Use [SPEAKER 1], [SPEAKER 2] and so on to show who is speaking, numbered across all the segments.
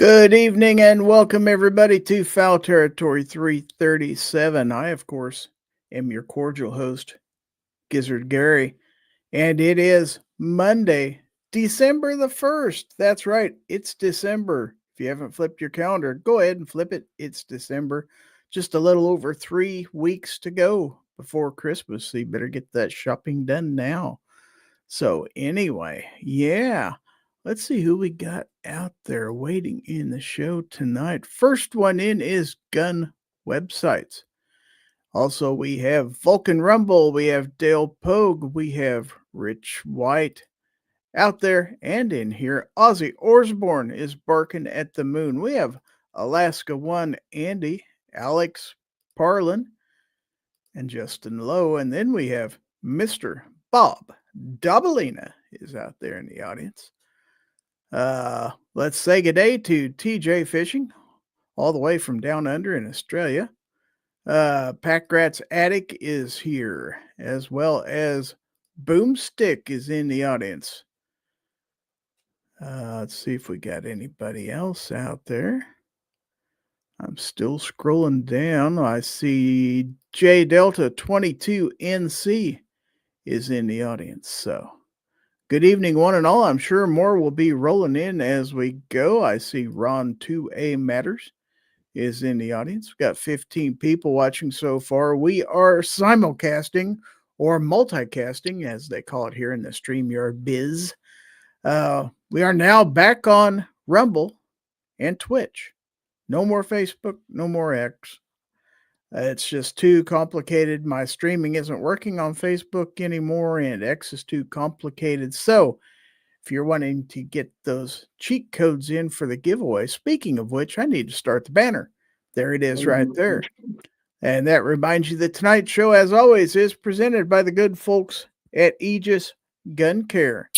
[SPEAKER 1] Good evening and welcome everybody to Fowl Territory 337. I, of course, am your cordial host, Gizzard Gary, and it is Monday, December the 1st. That's right, it's December. If you haven't flipped your calendar, go ahead and flip it. It's December. Just a little over 3 weeks to go before Christmas, so you better get that shopping done now. So, anyway, yeah. Let's see who we got out there waiting in the show tonight. First one in is Gun Websites. Also, we have Vulcan Rumble, we have Dale Pogue, we have Rich White out there and in here. Ozzy Osbourne is barking at the moon. We have Alaska One Andy, Alex Parlin, and Justin Lowe. And then we have Mr. Bob Dobalina is out there in the audience. Let's say good day to TJ Fishing, all the way from down under in Australia. Pack Rat's Attic is here, as well as Boomstick is in the audience. Let's see if we got anybody else out there. I'm still scrolling down. I see J Delta 22NC is in the audience, so good evening, one and all. I'm sure more will be rolling in as we go. I see Ron 2A Matters is in the audience. We've got 15 people watching so far. We are simulcasting or multicasting, as they call it here in the StreamYard biz. We are now back on Rumble and Twitch. No more Facebook, no more X. It's just too complicated. My streaming isn't working on Facebook anymore, and X is too complicated. So, if you're wanting to get those cheat codes in for the giveaway, speaking of which, I need to start the banner. There it is right there. And that reminds you that tonight's show, as always, is presented by the good folks at Aegis Gun Care.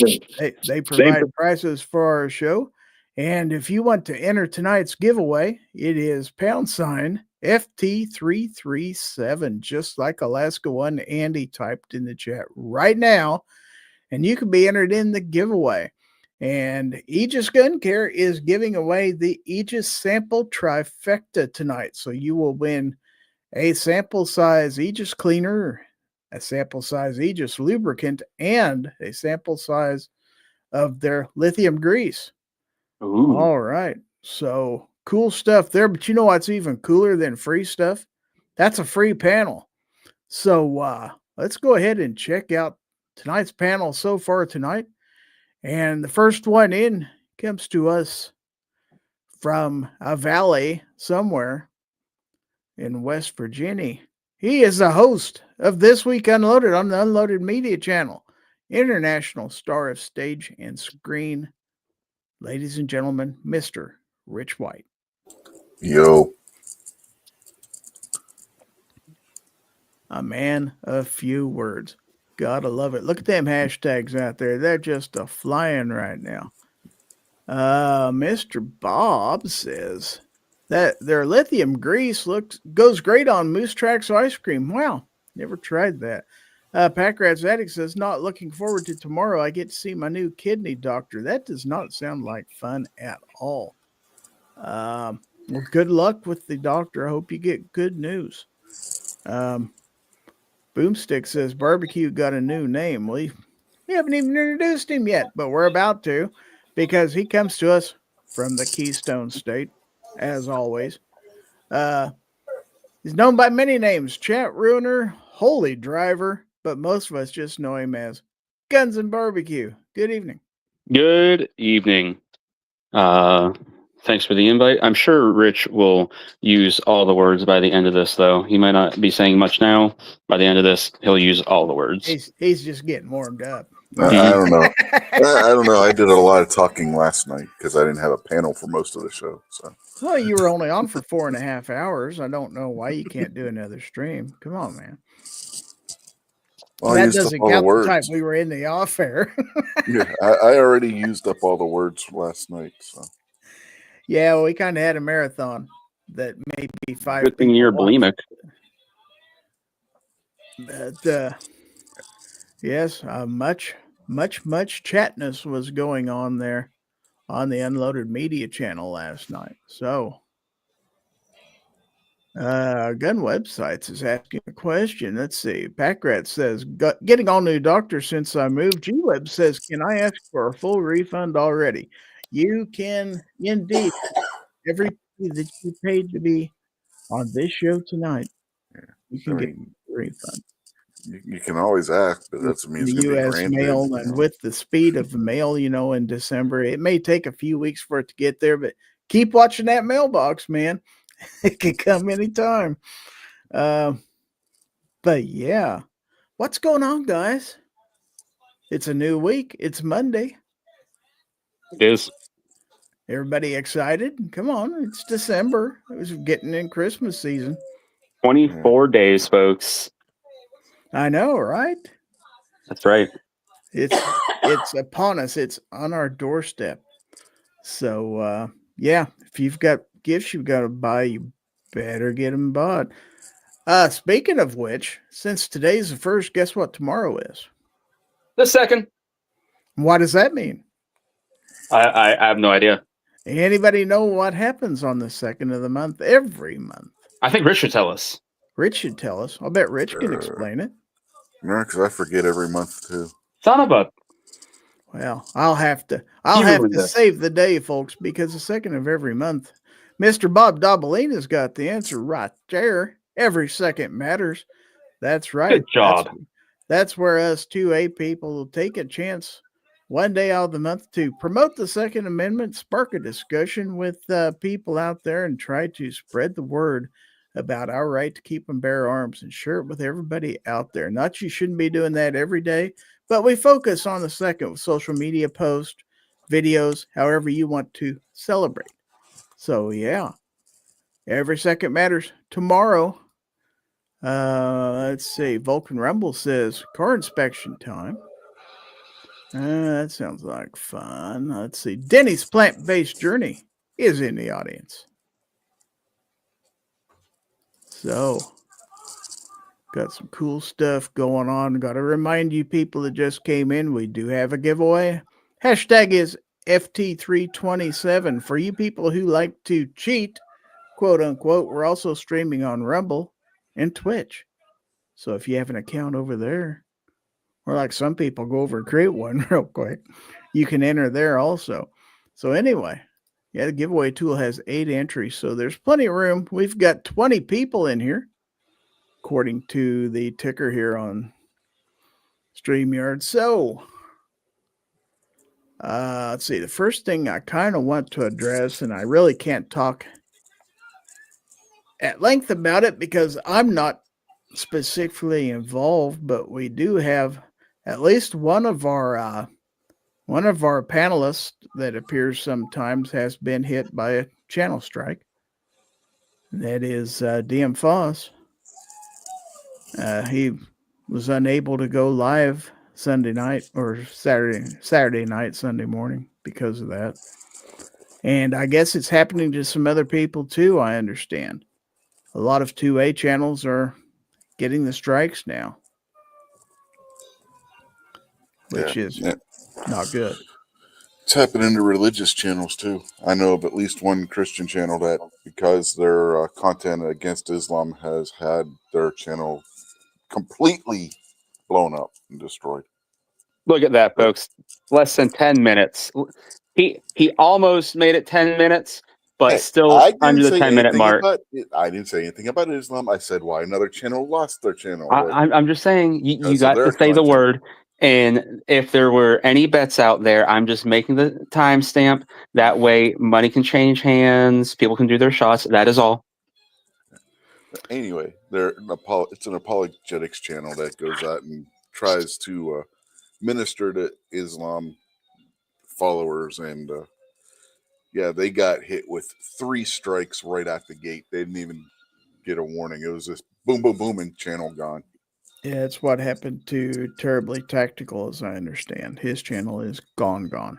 [SPEAKER 1] They provide prices for our show. And if you want to enter tonight's giveaway, it is # FT337, just like Alaska One Andy typed in the chat right now. And you can be entered in the giveaway. And Aegis Gun Care is giving away the Aegis Sample Trifecta tonight. So you will win a sample size Aegis cleaner, a sample size Aegis lubricant, and a sample size of their lithium grease. Ooh. All right. So cool stuff there. But you know what's even cooler than free stuff? That's a free panel. So let's go ahead and check out tonight's panel so far tonight. And the first one in comes to us from a valley somewhere in West Virginia. He is the host of This Week Unloaded on the Unloaded Media Channel, international star of stage and screen. Ladies and gentlemen, Mr. Rich White.
[SPEAKER 2] Yo.
[SPEAKER 1] A man of few words. Gotta love it. Look at them hashtags out there. They're just a-flying right now. Mr. Bob says that their lithium grease goes great on Moose Tracks ice cream. Wow, never tried that. Pack Rat's Attic says, not looking forward to tomorrow. I get to see my new kidney doctor. That does not sound like fun at all. Well, good luck with the doctor. I hope you get good news. Boomstick says, barbecue got a new name. We haven't even introduced him yet, but we're about to, because he comes to us from the Keystone State, as always. He's known by many names, Chat Ruiner, Holy Driver, but most of us just know him as Guns and Barbecue. Good evening.
[SPEAKER 3] Good evening. Thanks for the invite. I'm sure Rich will use all the words by the end of this, though. He might not be saying much now. By the end of this, he'll use all the words.
[SPEAKER 1] He's just getting warmed up.
[SPEAKER 2] I don't know. I don't know. I did a lot of talking last night because I didn't have a panel for most of the show. So.
[SPEAKER 1] Well, you were only on for 4.5 hours. I don't know why you can't do another stream. Come on, man. Well, that doesn't count the time we were in the off air.
[SPEAKER 2] Yeah, I already used up all the words last night. So.
[SPEAKER 1] Yeah, well, we kind of had a marathon that may be 5.
[SPEAKER 3] Good thing you're bulimic.
[SPEAKER 1] But yes, much chatness was going on there on the Unloaded Media channel last night. So, Gun Websites is asking a question. Let's see. Packrat says, getting all new doctors since I moved. G-Web says, can I ask for a full refund already? You can indeed. Every penny that you paid to be on this show tonight, you can get a refund.
[SPEAKER 2] You can always ask, but that means
[SPEAKER 1] The
[SPEAKER 2] it's going to be
[SPEAKER 1] U.S.
[SPEAKER 2] granted.
[SPEAKER 1] mail, and with the speed of the mail, in December, it may take a few weeks for it to get there, but keep watching that mailbox, man. It can come anytime. But yeah, what's going on, guys? It's a new week. It's Monday.
[SPEAKER 3] It is.
[SPEAKER 1] Everybody excited? Come on, it's December. It was getting in Christmas season.
[SPEAKER 3] 24 days, folks.
[SPEAKER 1] I know, right?
[SPEAKER 3] That's right.
[SPEAKER 1] It's upon us. It's on our doorstep. So yeah, if you've got gifts you've got to buy, you better get them bought. Speaking of which, since today's the first, guess what tomorrow is?
[SPEAKER 3] The second.
[SPEAKER 1] What does that mean?
[SPEAKER 3] I have no idea.
[SPEAKER 1] Anybody know what happens on the second of the month every month?
[SPEAKER 3] I think Rich should tell us.
[SPEAKER 1] Rich should tell us. I'll bet Rich can explain it.
[SPEAKER 2] No, because I forget every month too.
[SPEAKER 3] Son of a.
[SPEAKER 1] Well, I'll have to save the day, folks, because the second of every month, Mr. Bob Dobalina's got the answer right there. Every second matters. That's right.
[SPEAKER 3] Good job.
[SPEAKER 1] That's where us 2A people will take a chance one day out of the month to promote the Second Amendment, spark a discussion with people out there, and try to spread the word about our right to keep and bear arms and share it with everybody out there. Not you shouldn't be doing that every day, but we focus on the second with social media posts, videos, however you want to celebrate. So yeah, every second matters. Tomorrow, let's see. Vulcan Rumble says car inspection time. That sounds like fun. Let's see. Denny's Plant-Based Journey is in the audience. So, got some cool stuff going on. Got to remind you people that just came in, we do have a giveaway. Hashtag is FT327. For you people who like to cheat, quote unquote, we're also streaming on Rumble and Twitch. So if you have an account over there, or like some people go over and create one real quick, you can enter there also. So anyway, yeah, the giveaway tool has 8 entries, so there's plenty of room. We've got 20 people in here, according to the ticker here on StreamYard. So, let's see. The first thing I kind of want to address, and I really can't talk at length about it because I'm not specifically involved, but we do have at least one of our panelists that appears sometimes has been hit by a channel strike. That is DM Foss. He was unable to go live Sunday night or Saturday night, Sunday morning because of that. And I guess it's happening to some other people too, I understand. A lot of 2A channels are getting the strikes now, which is not good.
[SPEAKER 2] It's happening to religious channels too. I know of at least one Christian channel that, because their content against Islam has had their channel completely blown up and destroyed.
[SPEAKER 3] Look at that, folks. Less than 10 minutes. He almost made it 10 minutes, but still under the 10-minute mark.
[SPEAKER 2] I didn't say anything about Islam. I said why another channel lost their channel.
[SPEAKER 3] I'm just saying you got to say the word. And if there were any bets out there, I'm just making the timestamp. That way, money can change hands. People can do their shots. That is all.
[SPEAKER 2] Anyway, it's an apologetics channel that goes out and tries to minister to Islam followers. And they got hit with 3 strikes right out the gate. They didn't even get a warning. It was just boom, boom, boom, and channel gone.
[SPEAKER 1] Yeah, it's what happened to Terribly Tactical, as I understand. His channel is gone.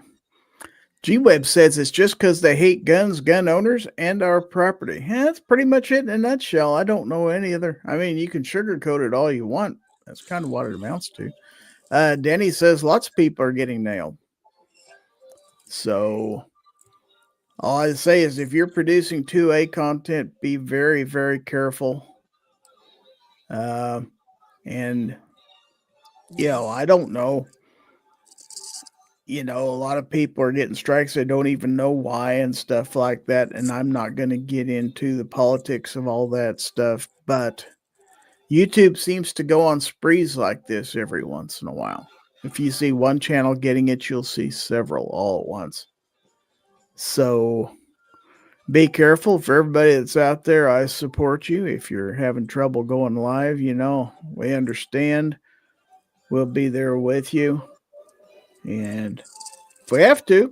[SPEAKER 1] G-Web says it's just because they hate guns, gun owners, and our property. Yeah, that's pretty much it in a nutshell. I don't know any other. I mean, you can sugarcoat it all you want. That's kind of what it amounts to. Denny says lots of people are getting nailed. So, All I say is if you're producing 2A content, be very, very careful. And, I don't know. A lot of people are getting strikes. They don't even know why and stuff like that. And I'm not going to get into the politics of all that stuff. But YouTube seems to go on sprees like this every once in a while. If you see one channel getting it, you'll see several all at once. So be careful. For everybody that's out there, I support you. If you're having trouble going live, we understand. We'll be there with you. And if we have to,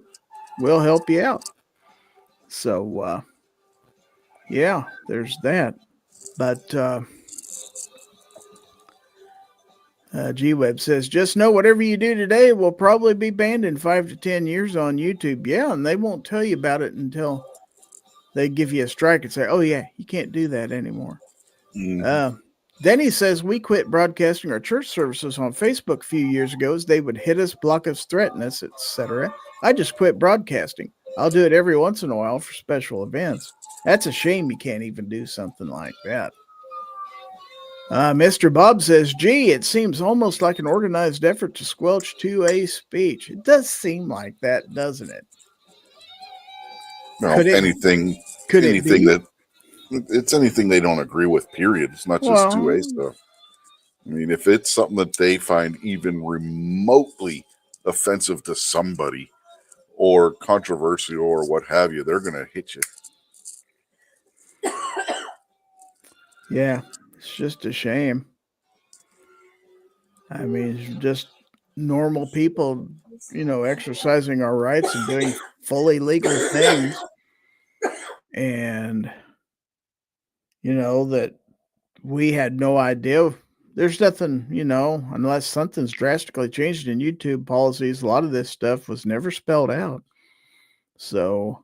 [SPEAKER 1] we'll help you out. So, there's that. But G-Web says, just know whatever you do today will probably be banned in 5 to 10 years on YouTube. Yeah, and they won't tell you about it until they give you a strike and say, oh, yeah, you can't do that anymore.
[SPEAKER 2] Mhm.
[SPEAKER 1] Then he says, we quit broadcasting our church services on Facebook a few years ago as they would hit us, block us, threaten us, etc. I just quit broadcasting. I'll do it every once in a while for special events. That's a shame you can't even do something like that. Mr. Bob says, gee, it seems almost like an organized effort to squelch 2A speech. It does seem like that, doesn't it?
[SPEAKER 2] Well, anything that it's anything they don't agree with, period. It's not just 2A stuff. I mean, if it's something that they find even remotely offensive to somebody or controversial or what have you, they're going to hit you.
[SPEAKER 1] Yeah, it's just a shame. I mean, it's just normal people, exercising our rights and doing fully legal things. And, that we had no idea. There's nothing, unless something's drastically changed in YouTube policies, a lot of this stuff was never spelled out. So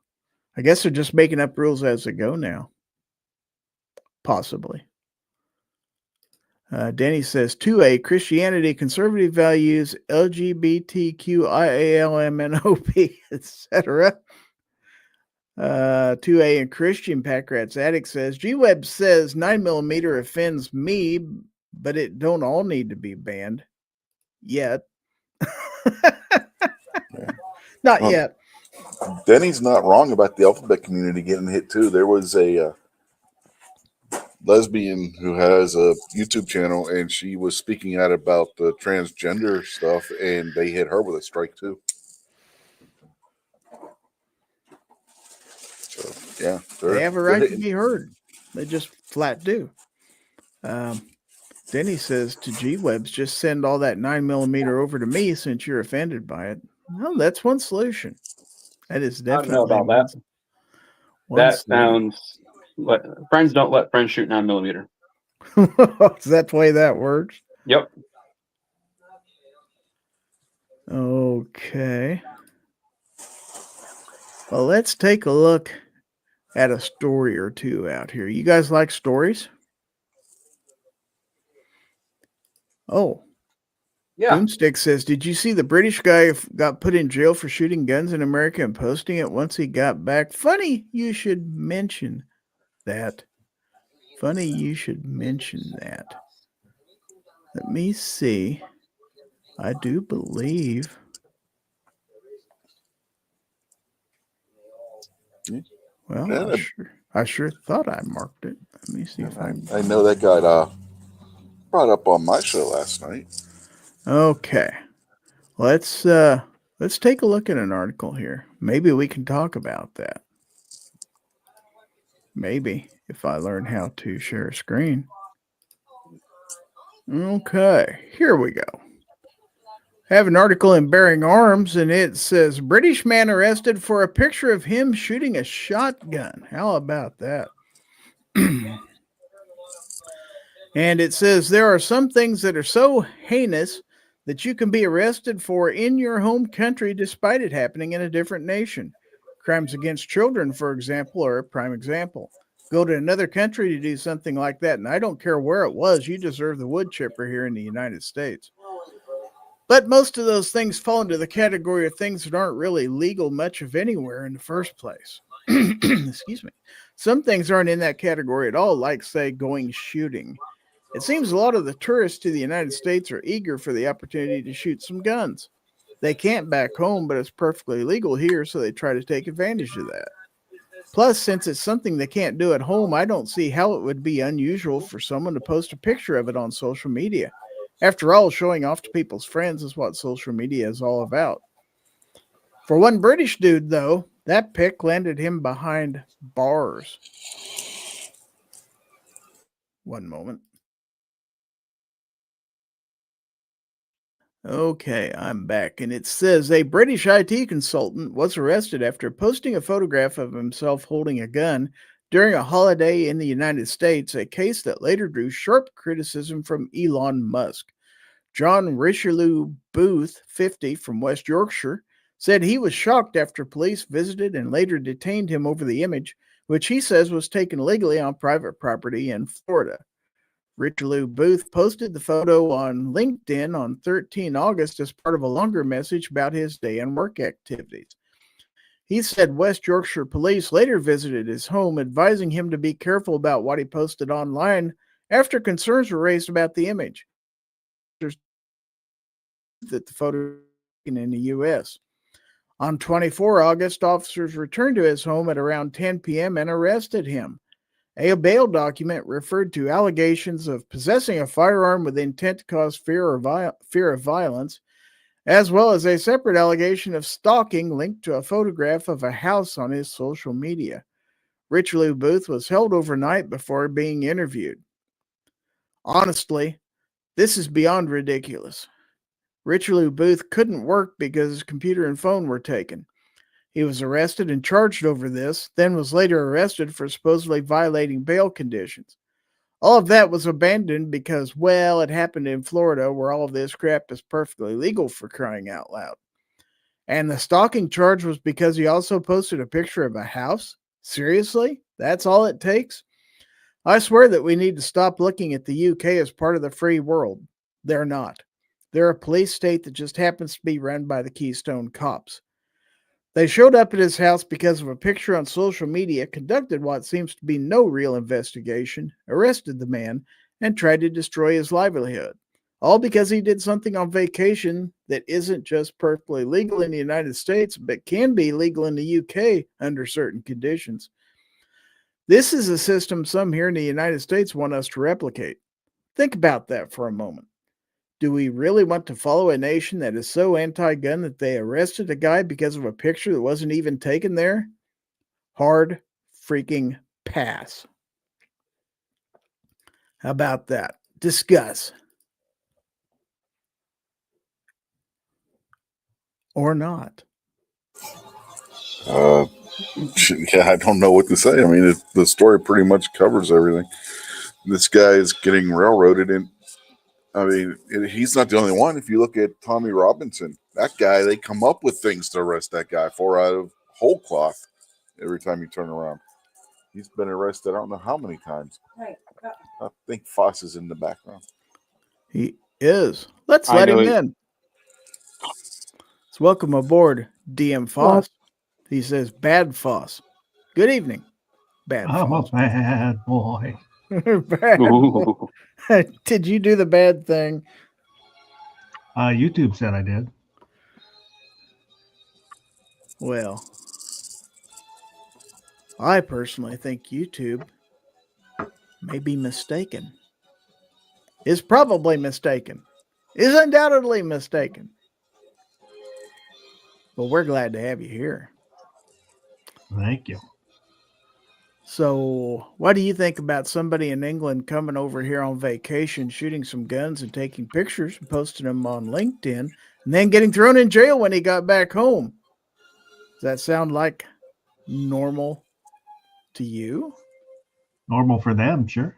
[SPEAKER 1] I guess they're just making up rules as they go now. Possibly. Danny says, 2A, Christianity, conservative values, LGBTQIALMNOP, etc. 2A and Christian Pack Rats Addict says, G-Web says 9mm offends me, but it don't all need to be banned. Yet. Not yet.
[SPEAKER 2] Denny's not wrong about the alphabet community getting hit too. There was a lesbian who has a YouTube channel, and she was speaking out about the transgender stuff, and they hit her with a strike too. So yeah,
[SPEAKER 1] they have a right to be heard. They just flat do. Denny says to G-Webs, just send all that 9mm over to me since you're offended by it. Well, that's one solution. That is definitely.
[SPEAKER 3] I don't know about that. That sounds. Friends don't let friends shoot 9mm.
[SPEAKER 1] Is that the way that works?
[SPEAKER 3] Yep.
[SPEAKER 1] Okay. Well, let's take a look at a story or two out here. You guys like stories? Oh.
[SPEAKER 3] Yeah.
[SPEAKER 1] Boomstick says, did you see the British guy got put in jail for shooting guns in America and posting it once he got back? Funny you should mention that. Funny you should mention that. Let me see. I do believe. Well, yeah. I sure thought I marked it. Let me see if
[SPEAKER 2] I know that got brought up on my show last night.
[SPEAKER 1] Okay. Let's take a look at an article here. Maybe we can talk about that. Maybe if I learn how to share a screen. Okay, here we go. I have an article in Bearing Arms, and it says, British man arrested for a picture of him shooting a shotgun. How about that? And it says, there are some things that are so heinous that you can be arrested for in your home country despite it happening in a different nation. Crimes against children, for example, are a prime example. Go to another country to do something like that, and I don't care where it was, you deserve the wood chipper here in the United States. But most of those things fall into the category of things that aren't really legal much of anywhere in the first place. Excuse me. Some things aren't in that category at all, like, say, going shooting. It seems a lot of the tourists to the United States are eager for the opportunity to shoot some guns. They can't back home, but it's perfectly legal here, so they try to take advantage of that. Plus, since it's something they can't do at home, I don't see how it would be unusual for someone to post a picture of it on social media. After all, showing off to people's friends is what social media is all about. For one British dude, though, that pic landed him behind bars. One moment. Okay, I'm back. And it says a British IT consultant was arrested after posting a photograph of himself holding a gun during a holiday in the United States, a case that later drew sharp criticism from Elon Musk. John Richelieu Booth, 50, from West Yorkshire, said he was shocked after police visited and later detained him over the image, which he says was taken legally on private property in Florida. Richelieu Booth posted the photo on LinkedIn on 13 August as part of a longer message about his day and work activities. He said West Yorkshire police later visited his home, advising him to be careful about what he posted online after concerns were raised about the image. That the photo was taken in the U.S. On 24 August, officers returned to his home at around 10 p.m. and arrested him. A bail document referred to allegations of possessing a firearm with intent to cause fear of violence, as well as a separate allegation of stalking linked to a photograph of a house on his social media. Richelieu Booth was held overnight before being interviewed. Honestly, this is beyond ridiculous. Richelieu Booth couldn't work because his computer and phone were taken. He was arrested and charged over this, then was later arrested for supposedly violating bail conditions. All of that was abandoned because, well, it happened in Florida where all of this crap is perfectly legal, for crying out loud. And the stalking charge was because he also posted a picture of a house? Seriously? That's all it takes? I swear that we need to stop looking at the UK as part of the free world. They're not. They're a police state that just happens to be run by the Keystone Cops. They showed up at his house because of a picture on social media, conducted what seems to be no real investigation, arrested the man, and tried to destroy his livelihood. All because he did something on vacation that isn't just perfectly legal in the United States, but can be legal in the UK under certain conditions. This is a system some here in the United States want us to replicate. Think about that for a moment. Do we really want to follow a nation that is so anti-gun that they arrested a guy because of a picture that wasn't even taken there? Hard freaking pass. How about that? Discuss. Or not.
[SPEAKER 2] Yeah, I don't know what to say. I mean, the story pretty much covers everything. This guy is getting railroaded, and I mean, he's not the only one. If you look at Tommy Robinson, that guy, they come up with things to arrest that guy for out of whole cloth every time you turn around. He's been arrested I don't know how many times. I think Foss is in the background.
[SPEAKER 1] He is. Let's let him in. Let's welcome aboard DM Foss. He says, bad Foss. Good evening, bad Foss.
[SPEAKER 4] I'm a bad boy.
[SPEAKER 1] Bad boy. Did you do the bad thing?
[SPEAKER 4] YouTube said I did.
[SPEAKER 1] Well, I personally think YouTube may be mistaken. Is probably mistaken. Is undoubtedly mistaken. But we're glad to have you here.
[SPEAKER 4] Thank you.
[SPEAKER 1] So, what do you think about somebody in England coming over here on vacation, shooting some guns and taking pictures and posting them on LinkedIn, and then getting thrown in jail when he got back home? Does that sound like normal to you?
[SPEAKER 4] Normal for them, sure.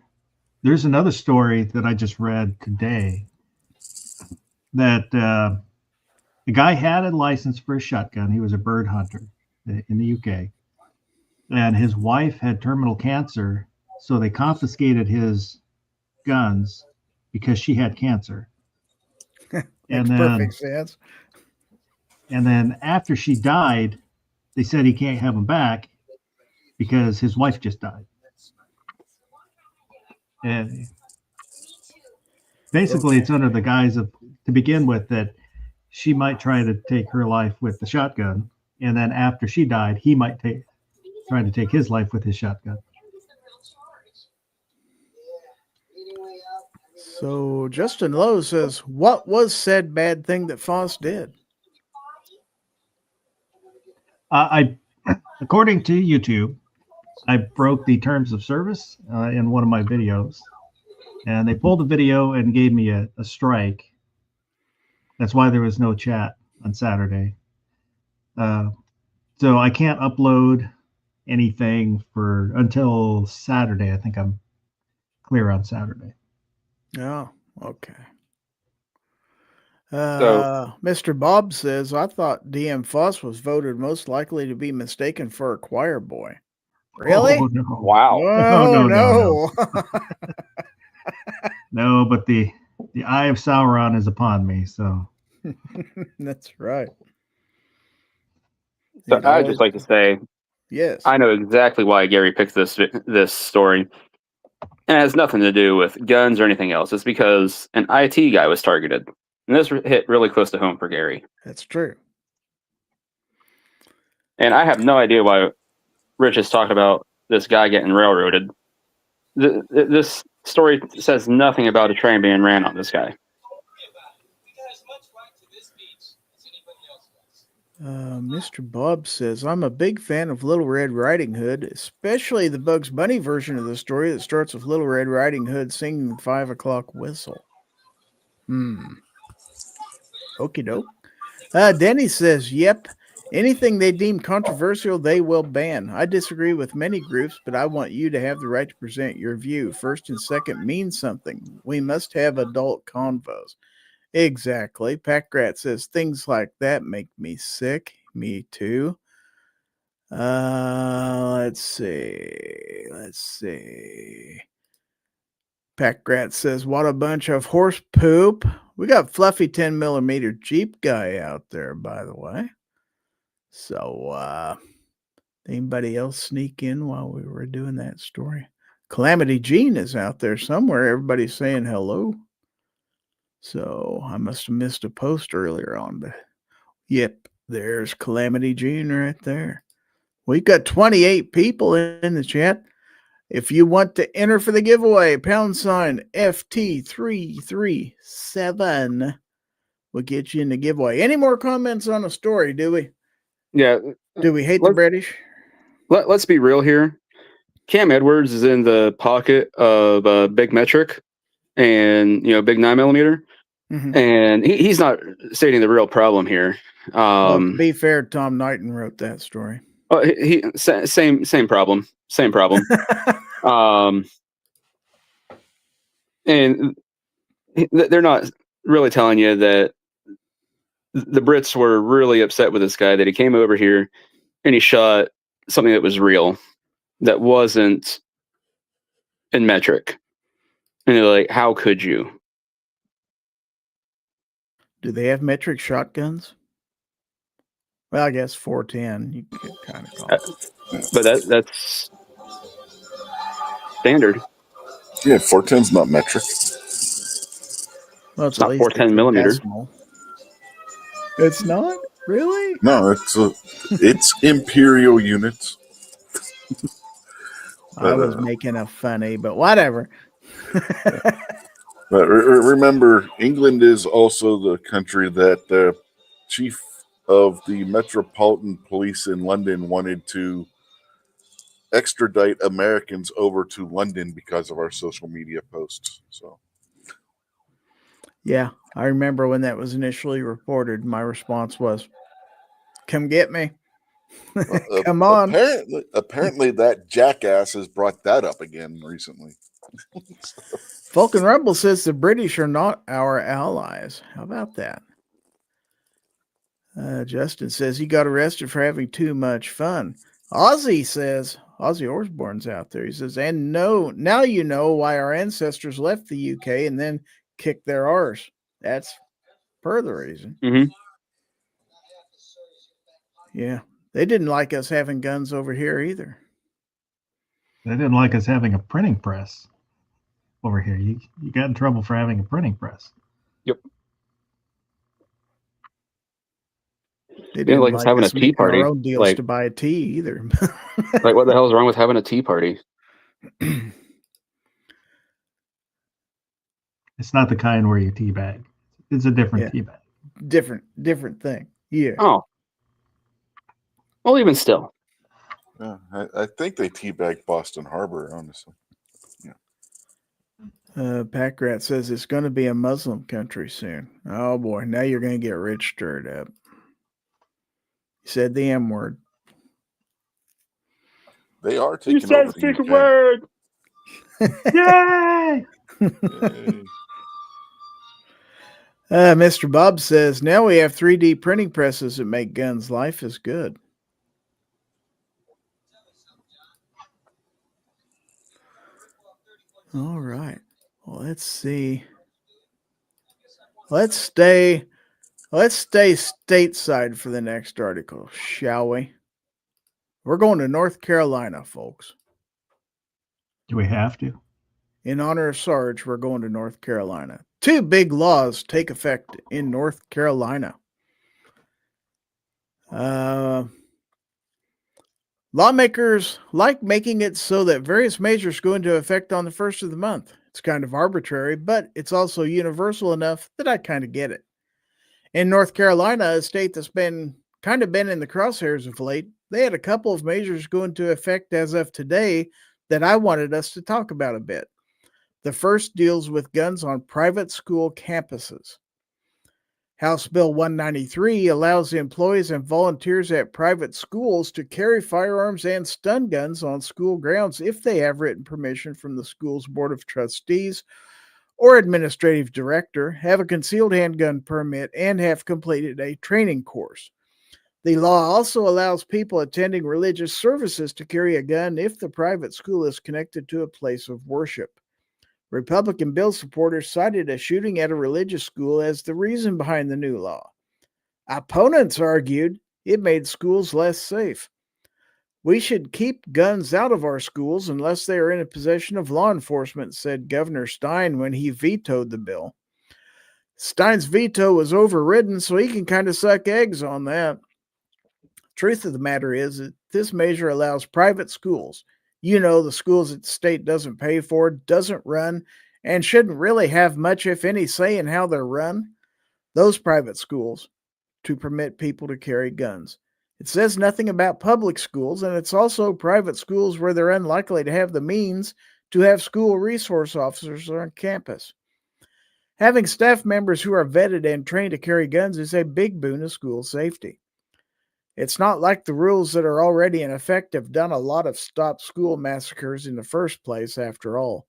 [SPEAKER 4] There's another story that I just read today that the guy had a license for a shotgun. He was a bird hunter in the UK. And his wife had terminal cancer, so they confiscated his guns because she had cancer.
[SPEAKER 1] Makes perfect sense.
[SPEAKER 4] And then after she died, they said he can't have them back. because his wife just died. And basically, it's under the guise of, to begin with, that she might try to take her life with the shotgun. And then after she died, he might try to take his life with his shotgun.
[SPEAKER 1] So Justin Lowe says, what was said bad thing that Foss did?
[SPEAKER 4] According to YouTube, I broke the terms of service in one of my videos, and they pulled the video and gave me a strike. That's why there was no chat on Saturday. So I can't upload anything until Saturday. I think I'm clear on Saturday.
[SPEAKER 1] Oh, okay.
[SPEAKER 3] So-
[SPEAKER 1] Mr. Bob says, I thought DM Foss was voted most likely to be mistaken for a choir boy. Really?
[SPEAKER 4] Oh, no.
[SPEAKER 3] Wow.
[SPEAKER 1] Oh,
[SPEAKER 4] No.
[SPEAKER 1] no.
[SPEAKER 4] No, but the eye of Sauron is upon me. So
[SPEAKER 1] That's right.
[SPEAKER 3] So
[SPEAKER 1] It
[SPEAKER 3] I'd
[SPEAKER 1] always-
[SPEAKER 3] just like to say,
[SPEAKER 1] yes.
[SPEAKER 3] I know exactly why Gary picked this story. And it has nothing to do with guns or anything else. It's because an IT guy was targeted. And this hit really close to home for Gary.
[SPEAKER 1] That's true.
[SPEAKER 3] And I have no idea why Rich is talking about this guy getting railroaded. This story says nothing about a train being ran on this guy.
[SPEAKER 1] Mr. Bob says, I'm a big fan of Little Red Riding Hood, especially the Bugs Bunny version of the story that starts with Little Red Riding Hood singing the 5 o'clock whistle. Okie doke. Denny says, yep, anything they deem controversial, they will ban. I disagree with many groups, but I want you to have the right to present your view. First and second means something. We must have adult convos. Exactly. Packrat says, things like that make me sick. Me too. Let's see. Packrat says, what a bunch of horse poop. We got Fluffy 10 millimeter Jeep guy out there, by the way. So, anybody else sneak in while we were doing that story? Calamity Jean is out there somewhere. Everybody's saying hello. So I must have missed a post earlier on, but yep, there's Calamity Jean right there. We've got 28 people in the chat. If you want to enter for the giveaway, # FT337 will get you in the giveaway. Any more comments on the story, do we?
[SPEAKER 3] Yeah.
[SPEAKER 1] Do we hate the British?
[SPEAKER 3] Let's be real here. Cam Edwards is in the pocket of Big Metric and Big 9mm.
[SPEAKER 1] Mm-hmm.
[SPEAKER 3] And he's not stating the real problem here.
[SPEAKER 1] Well, to be fair, Tom Knighton wrote that story.
[SPEAKER 3] Same problem. And they're not really telling you that the Brits were really upset with this guy, that he came over here and he shot something that was real, that wasn't in metric. And they're like, how could you?
[SPEAKER 1] Do they have metric shotguns? Well, I guess 410. You could kind of call it.
[SPEAKER 3] But that's standard.
[SPEAKER 2] Yeah, 410's not metric.
[SPEAKER 1] Well,
[SPEAKER 3] It's not 410 millimeter.
[SPEAKER 1] decimal. It's not? Really?
[SPEAKER 2] No, it's imperial units.
[SPEAKER 1] I was making a funny, but whatever.
[SPEAKER 2] But remember, England is also the country that the chief of the Metropolitan Police in London wanted to extradite Americans over to London because of our social media posts. So,
[SPEAKER 1] Yeah, I remember when that was initially reported. My response was, "Come get me, come on."
[SPEAKER 2] Apparently, that jackass has brought that up again recently.
[SPEAKER 1] Vulcan Rumble says the British are not our allies. How about that? Justin says he got arrested for having too much fun. Ozzy says, Ozzy Osbourne's out there. He says, and now you know why our ancestors left the UK and then kicked their arse. That's per the reason.
[SPEAKER 3] Mm-hmm.
[SPEAKER 1] Yeah, they didn't like us having guns over here either.
[SPEAKER 4] They didn't like us having a printing press over here. You got in trouble for having a printing press.
[SPEAKER 3] Yep.
[SPEAKER 1] They
[SPEAKER 3] They didn't
[SPEAKER 1] didn't
[SPEAKER 3] like us having a
[SPEAKER 1] us
[SPEAKER 3] tea
[SPEAKER 1] making
[SPEAKER 3] party.
[SPEAKER 1] our own deals
[SPEAKER 3] Like,
[SPEAKER 1] to buy a tea either.
[SPEAKER 3] like, what the hell is wrong with having a tea party?
[SPEAKER 4] It's not the kind where you teabag. It's a different teabag.
[SPEAKER 1] Different thing. Yeah.
[SPEAKER 3] Oh. Well, even still.
[SPEAKER 2] Yeah, I think they teabag Boston Harbor, honestly.
[SPEAKER 1] Pack Rat says it's going to be a Muslim country soon. Oh boy, now you're going to get Rich stirred up. He said the M word.
[SPEAKER 2] They are taking over the UK.
[SPEAKER 3] word.
[SPEAKER 4] Yay!
[SPEAKER 2] Yay.
[SPEAKER 1] Mr. Bob says, now we have 3D printing presses that make guns. Life is good. All right. Well, let's see. Let's stay stateside for the next article, shall we? We're going to North Carolina, folks.
[SPEAKER 4] Do we have to?
[SPEAKER 1] In honor of Sarge, we're going to North Carolina. 2 big laws take effect in North Carolina. Lawmakers like making it so that various measures go into effect on the first of the month. It's kind of arbitrary, but it's also universal enough that I kind of get it. In North Carolina, a state that's been in the crosshairs of late, they had a couple of measures go into effect as of today that I wanted us to talk about a bit. The first deals with guns on private school campuses. House Bill 193 allows the employees and volunteers at private schools to carry firearms and stun guns on school grounds if they have written permission from the school's Board of Trustees or administrative director, have a concealed handgun permit, and have completed a training course. The law also allows people attending religious services to carry a gun if the private school is connected to a place of worship. Republican bill supporters cited a shooting at a religious school as the reason behind the new law. Opponents argued it made schools less safe. We should keep guns out of our schools unless they are in a possession of law enforcement, said Governor Stein when he vetoed the bill. Stein's veto was overridden, so he can kind of suck eggs on that. Truth of the matter is that this measure allows private schools, the schools that the state doesn't pay for, doesn't run, and shouldn't really have much, if any, say in how they're run, those private schools, to permit people to carry guns. It says nothing about public schools, and it's also private schools where they're unlikely to have the means to have school resource officers on campus. Having staff members who are vetted and trained to carry guns is a big boon to school safety. It's not like the rules that are already in effect have done a lot of stop school massacres in the first place, after all.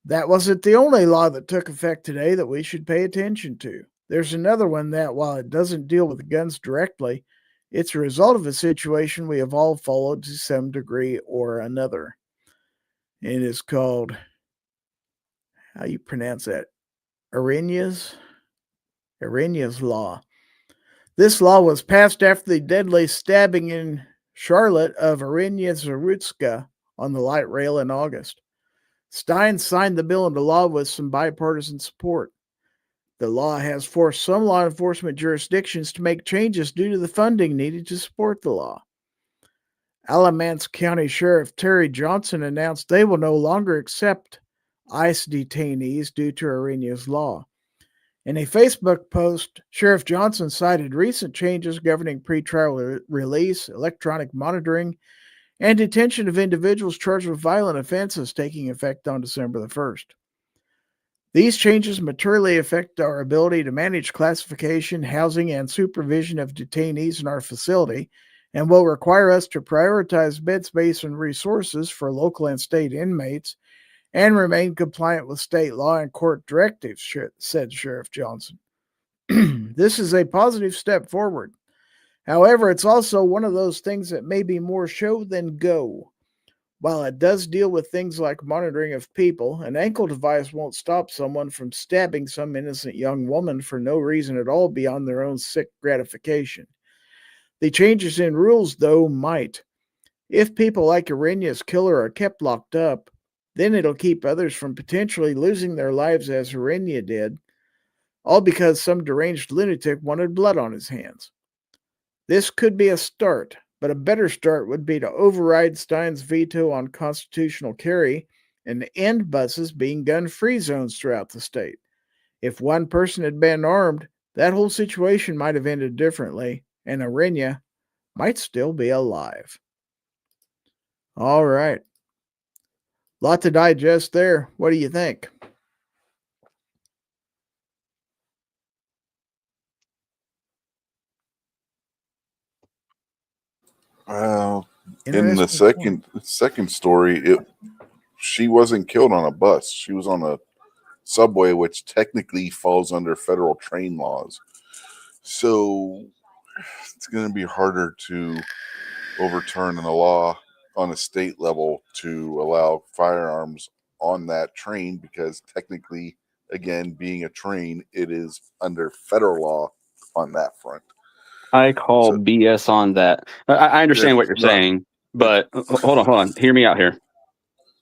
[SPEAKER 1] That wasn't the only law that took effect today that we should pay attention to. There's another one that, while it doesn't deal with guns directly, it's a result of a situation we have all followed to some degree or another. It is called, how you pronounce that? Arenas Law. This law was passed after the deadly stabbing in Charlotte of Irina Zarutska on the light rail in August. Stein signed the bill into law with some bipartisan support. The law has forced some law enforcement jurisdictions to make changes due to the funding needed to support the law. Alamance County Sheriff Terry Johnson announced they will no longer accept ICE detainees due to Irina's law. In a Facebook post, Sheriff Johnson cited recent changes governing pretrial release, electronic monitoring, and detention of individuals charged with violent offenses taking effect on December the 1st. These changes materially affect our ability to manage classification, housing, and supervision of detainees in our facility, and will require us to prioritize bed space and resources for local and state inmates and remain compliant with state law and court directives, said Sheriff Johnson. This is a positive step forward. However, it's also one of those things that may be more show than go. While it does deal with things like monitoring of people, an ankle device won't stop someone from stabbing some innocent young woman for no reason at all beyond their own sick gratification. The changes in rules, though, might. If people like Arenya's killer are kept locked up, then it'll keep others from potentially losing their lives as Arenya did, all because some deranged lunatic wanted blood on his hands. This could be a start, but a better start would be to override Stein's veto on constitutional carry and end buses being gun-free zones throughout the state. If one person had been armed, that whole situation might have ended differently, and Arenya might still be alive. All right. Lot to digest there. What do you think?
[SPEAKER 2] Well, in the
[SPEAKER 1] Interesting point.
[SPEAKER 2] second story, she wasn't killed on a bus. She was on a subway, which technically falls under federal train laws. So it's going to be harder to overturn a law on a state level to allow firearms on that train, because technically, again, being a train, it is under federal law on that front.
[SPEAKER 3] I call
[SPEAKER 2] So-
[SPEAKER 3] BS on that. I understand what you're saying, but hold on. Hear me out here.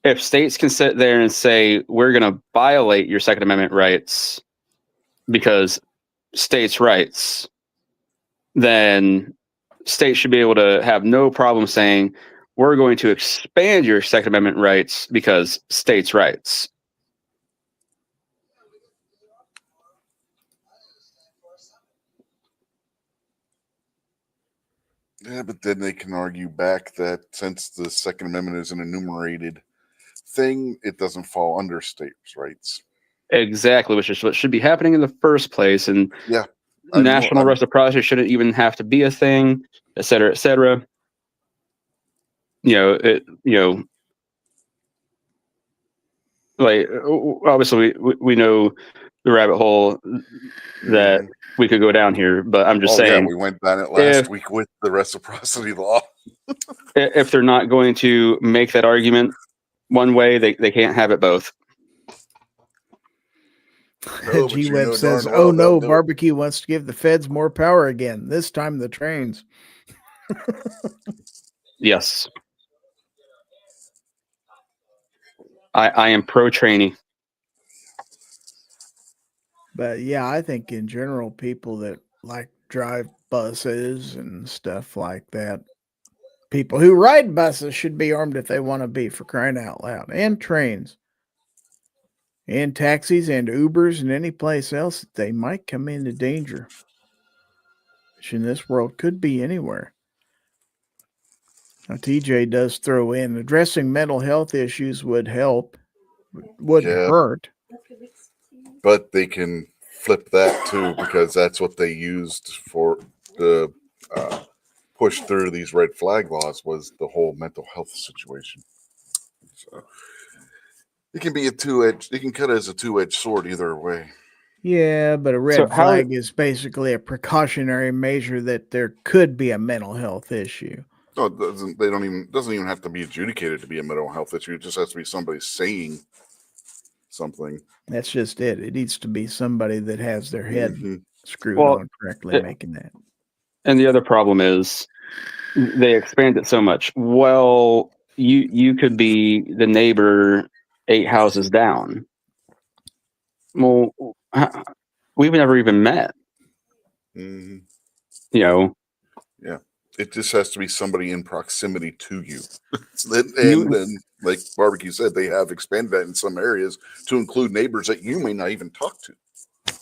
[SPEAKER 3] If states can sit there and say, we're going to violate your Second Amendment rights because states' rights, then states should be able to have no problem saying, we're going to expand your Second Amendment rights because states' rights.
[SPEAKER 2] Yeah, but then they can argue back that since the Second Amendment is an enumerated thing, it doesn't fall under states' rights.
[SPEAKER 3] Exactly, which is what should be happening in the first place. And
[SPEAKER 2] Yeah, I know,
[SPEAKER 3] national reciprocity shouldn't even have to be a thing, et cetera, et cetera. Like, obviously we know the rabbit hole that we could go down here, but I'm just saying.
[SPEAKER 2] Yeah, we went down it last week with the reciprocity law.
[SPEAKER 3] If they're not going to make that argument one way, they can't have it both.
[SPEAKER 2] No,
[SPEAKER 1] G-Web says, oh no, barbecue wants to give the feds more power again, this time the trains.
[SPEAKER 3] Yes. I am pro-trainee.
[SPEAKER 1] But yeah, I think in general, people that like drive buses and stuff like that, people who ride buses should be armed if they want to be, for crying out loud, and trains, and taxis and Ubers and any place else that they might come into danger, which in this world could be anywhere. Now, TJ does throw in addressing mental health issues would help, wouldn't hurt.
[SPEAKER 2] But they can flip that too, because that's what they used for the push through these red flag laws, was the whole mental health situation. So it can be it can cut as a two-edged sword either way.
[SPEAKER 1] Yeah, but a red flag is basically a precautionary measure that there could be a mental health issue.
[SPEAKER 2] No, it doesn't even have to be adjudicated to be a mental health issue. It just has to be somebody saying something.
[SPEAKER 1] That's just it. It needs to be somebody that has their head screwed on correctly, making that.
[SPEAKER 3] And the other problem is they expand it so much. Well, you could be the neighbor 8 houses down. Well, we've never even met.
[SPEAKER 2] Mm-hmm.
[SPEAKER 3] Yeah.
[SPEAKER 2] It just has to be somebody in proximity to you. And then, like Barbecue said, they have expanded that in some areas to include neighbors that you may not even talk to.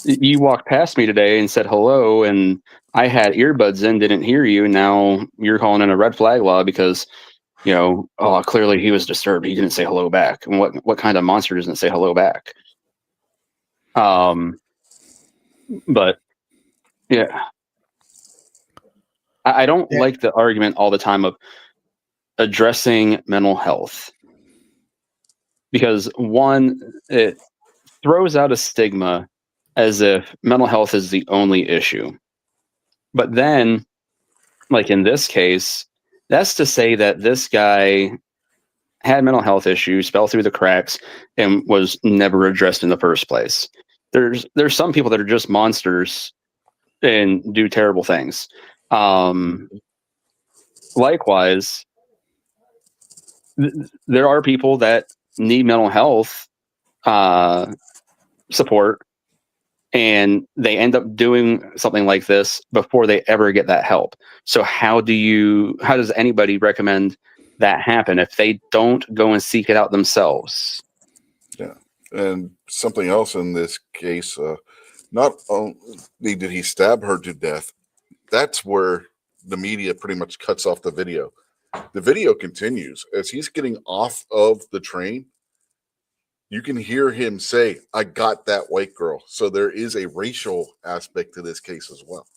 [SPEAKER 3] You walked past me today and said hello, and I had earbuds in, didn't hear you, and now you're calling in a red flag law because, clearly he was disturbed. He didn't say hello back. And what kind of monster doesn't say hello back? But yeah. I don't like the argument all the time of addressing mental health, because one, it throws out a stigma as if mental health is the only issue. But then, like in this case, that's to say that this guy had mental health issues, fell through the cracks, and was never addressed in the first place. There's some people that are just monsters and do terrible things. Likewise, there are people that need mental health support, and they end up doing something like this before they ever get that help. So how does anybody recommend that happen if they don't go and seek it out themselves?
[SPEAKER 2] Yeah. And something else in this case, not only did he stab her to death, that's where the media pretty much cuts off the video. The video continues as he's getting off of the train. You can hear him say, "I got that white girl." So there is a racial aspect to this case as well.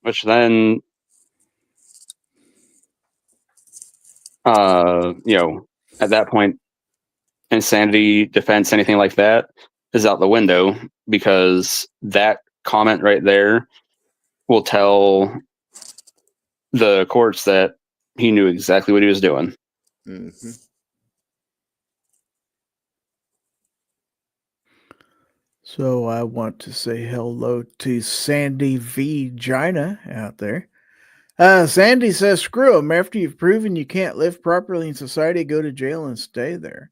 [SPEAKER 3] Which then, at that point, insanity, defense, anything like that is out the window, because that comment right there will tell the courts that he knew exactly what he was doing.
[SPEAKER 2] Mm-hmm.
[SPEAKER 1] So I want to say hello to Sandy V. Gina out there. Sandy says, screw him. After you've proven you can't live properly in society, go to jail and stay there.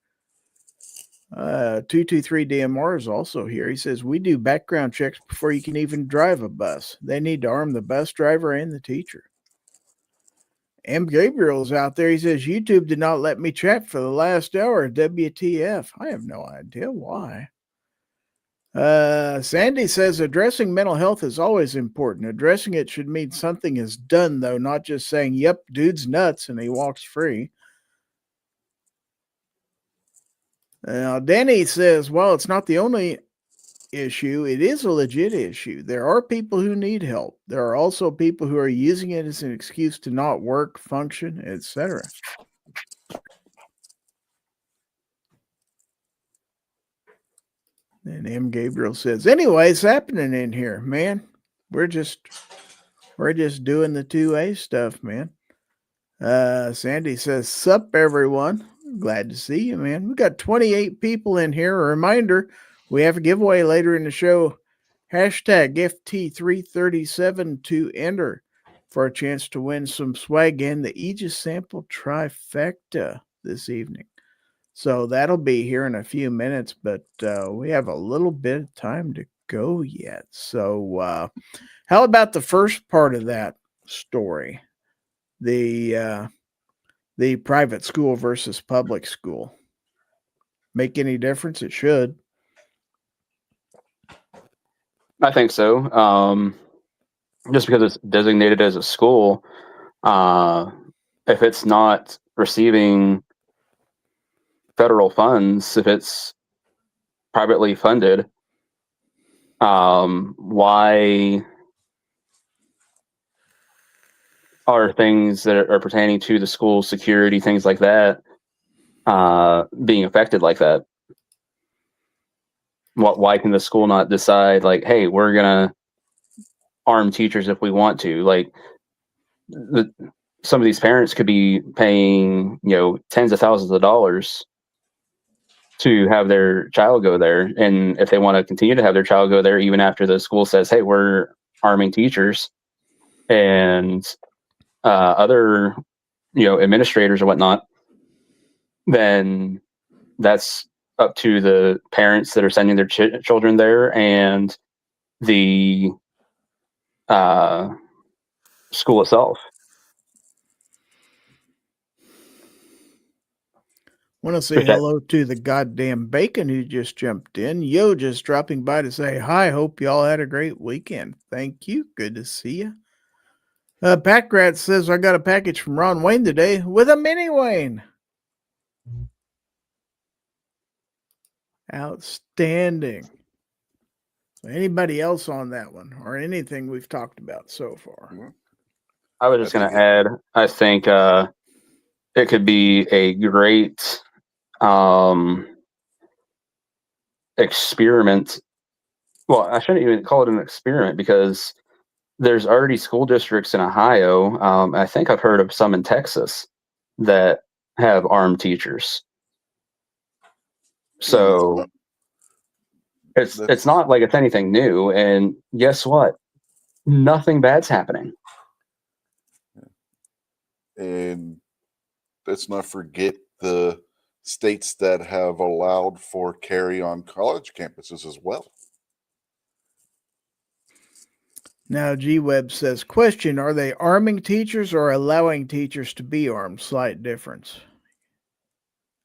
[SPEAKER 1] 223 DMR is also here. He says, we do background checks before you can even drive a bus. They need to arm the bus driver and the teacher. M. Gabriel's out there. He says, YouTube did not let me chat for the last hour. WTF. I have no idea why. Sandy says, addressing mental health is always important. Addressing it should mean something is done, though, not just saying, yep, dude's nuts, and he walks free. Now, Danny says, well, it's not the only issue. It is a legit issue. There are people who need help. There are also people who are using it as an excuse to not work, function, etc. And M. Gabriel says, anyway, it's happening in here, man. We're just doing the 2A stuff, man. Sandy says, sup, everyone. Glad to see you, man. We got 28 people in here. A reminder, we have a giveaway later in the show. Hashtag FT337 to enter for a chance to win some swag and the Aegis sample trifecta this evening. So that'll be here in a few minutes, but we have a little bit of time to go yet. So how about the first part of that story? The private school versus public school. Make any difference? It should.
[SPEAKER 3] I think so. Just because it's designated as a school, if it's not receiving federal funds, if it's privately funded, why are things that are pertaining to the school security, things like that, being affected like that? Why can the school not decide, like, hey, we're gonna arm teachers if we want to? Like, some of these parents could be paying, tens of thousands of dollars to have their child go there, and if they want to continue to have their child go there, even after the school says, hey, we're arming teachers, and other administrators or whatnot, then that's up to the parents that are sending their children there and the school itself.
[SPEAKER 1] Want to say hello to the goddamn bacon who just jumped in. Yo, just dropping by to say hi. Hope y'all had a great weekend. Thank you. Good to see you. Packrat says, I got a package from Ron Wayne today with a mini Wayne. Outstanding. So anybody else on that one or anything we've talked about so far?
[SPEAKER 3] I was just going to add, I think it could be a great experiment. Well, I shouldn't even call it an experiment, because there's already school districts in Ohio. I think I've heard of some in Texas that have armed teachers. So it's not like it's anything new. And guess what? Nothing bad's happening.
[SPEAKER 2] And let's not forget the states that have allowed for carry on college campuses as well.
[SPEAKER 1] Now, G-Web says, question, are they arming teachers or allowing teachers to be armed? Slight difference.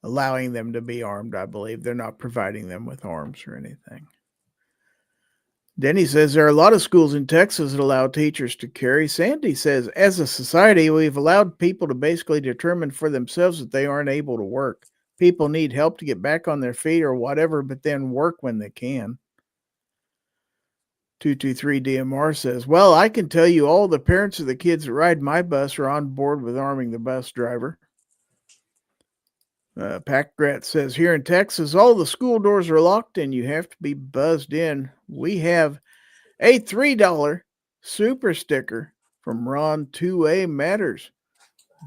[SPEAKER 1] Allowing them to be armed, I believe. They're not providing them with arms or anything. Denny says, there are a lot of schools in Texas that allow teachers to carry. Sandy says, as a society, we've allowed people to basically determine for themselves that they aren't able to work. People need help to get back on their feet or whatever, but then work when they can. 223 DMR says, well, I can tell you all the parents of the kids that ride my bus are on board with arming the bus driver. Packrat says, here in Texas, all the school doors are locked and you have to be buzzed in. We have a $3 super sticker from Ron 2A Matters.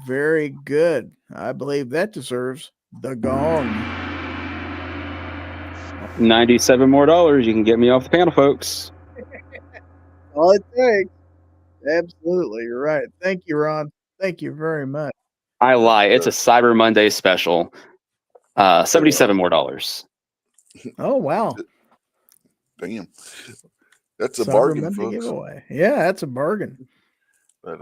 [SPEAKER 1] Very good. I believe that deserves the gong.
[SPEAKER 3] $97 more. You can get me off the panel, folks.
[SPEAKER 1] All it takes. Absolutely. You're right. Thank you, Ron. Thank you very much.
[SPEAKER 3] I lie. It's a Cyber Monday special. $77 more.
[SPEAKER 1] Oh, wow.
[SPEAKER 2] Damn. That's a
[SPEAKER 1] Cyber
[SPEAKER 2] bargain,
[SPEAKER 1] Monday
[SPEAKER 2] folks.
[SPEAKER 1] giveaway. Yeah, that's a bargain.
[SPEAKER 2] But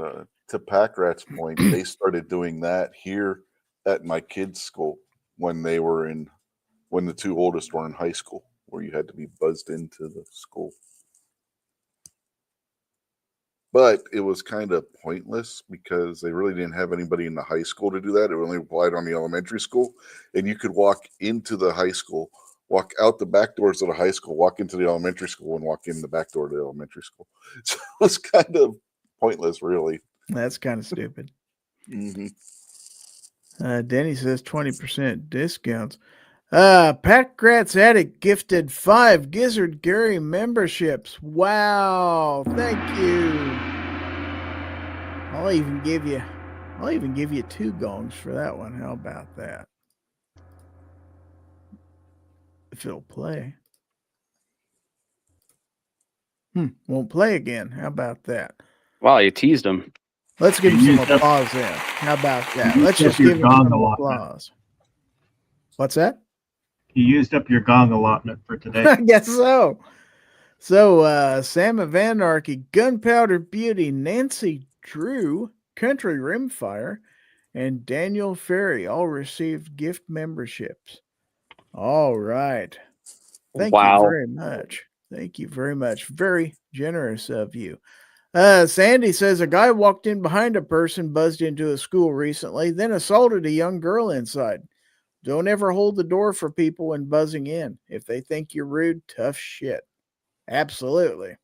[SPEAKER 2] to Packrat's point, they started doing that here at my kids' school when the two oldest were in high school, where you had to be buzzed into the school. But it was kind of pointless because they really didn't have anybody in the high school to do that. It only applied on the elementary school. And you could walk into the high school, walk out the back doors of the high school, walk into the elementary school, and walk in the back door of the elementary school. So it was kind of pointless, really.
[SPEAKER 1] That's kind of stupid.
[SPEAKER 2] Mm-hmm.
[SPEAKER 1] Denny says 20% discounts. Pat Gratz Attic gifted 5 Gizzard Gary memberships. Wow, thank you. I'll even give you 2 gongs for that one. How about that? If it'll play. Won't play again. How about that?
[SPEAKER 3] Wow, you teased him.
[SPEAKER 1] Let's give him some applause then. How about that? Let's just give him some applause. What's that?
[SPEAKER 4] You used up your gong allotment for today.
[SPEAKER 1] I guess so. So, Sam of Anarchy, Gunpowder Beauty, Nancy Drew, Country Rimfire, and Daniel Ferry all received gift memberships. All right. Thank you very much. Thank you very much. Very generous of you. Sandy says a guy walked in behind a person, buzzed into a school recently, then assaulted a young girl inside. Don't ever hold the door for people when buzzing in. If they think you're rude, tough shit. Absolutely.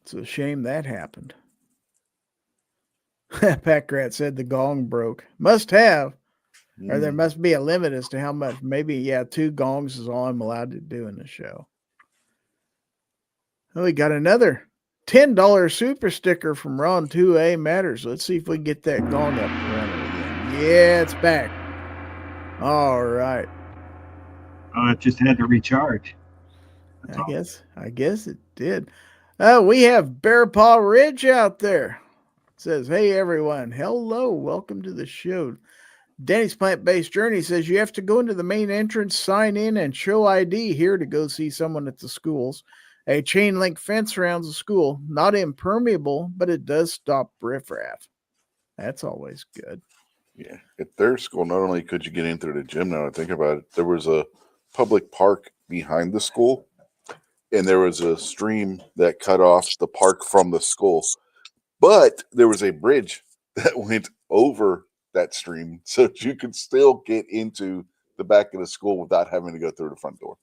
[SPEAKER 1] It's a shame that happened. Packrat said the gong broke. Must have. Or there must be a limit as to how much. Maybe, 2 gongs is all I'm allowed to do in the show. Oh, we got another $10 super sticker from Ron 2A Matters. Let's see if we can get that gong up and running again. Yeah, it's back. All right.
[SPEAKER 4] It just had to recharge.
[SPEAKER 1] I guess it did. We have Bear Paw Ridge out there. It says, hey, everyone. Hello. Welcome to the show. Denny's Plant-Based Journey says you have to go into the main entrance, sign in, and show ID here to go see someone at the schools. A chain link fence surrounds the school. Not impermeable, but it does stop riffraff. That's always good.
[SPEAKER 2] Yeah. At their school, not only could you get in through the gym, now I think about it, there was a public park behind the school, and there was a stream that cut off the park from the school. But there was a bridge that went over that stream so that you could still get into the back of the school without having to go through the front door.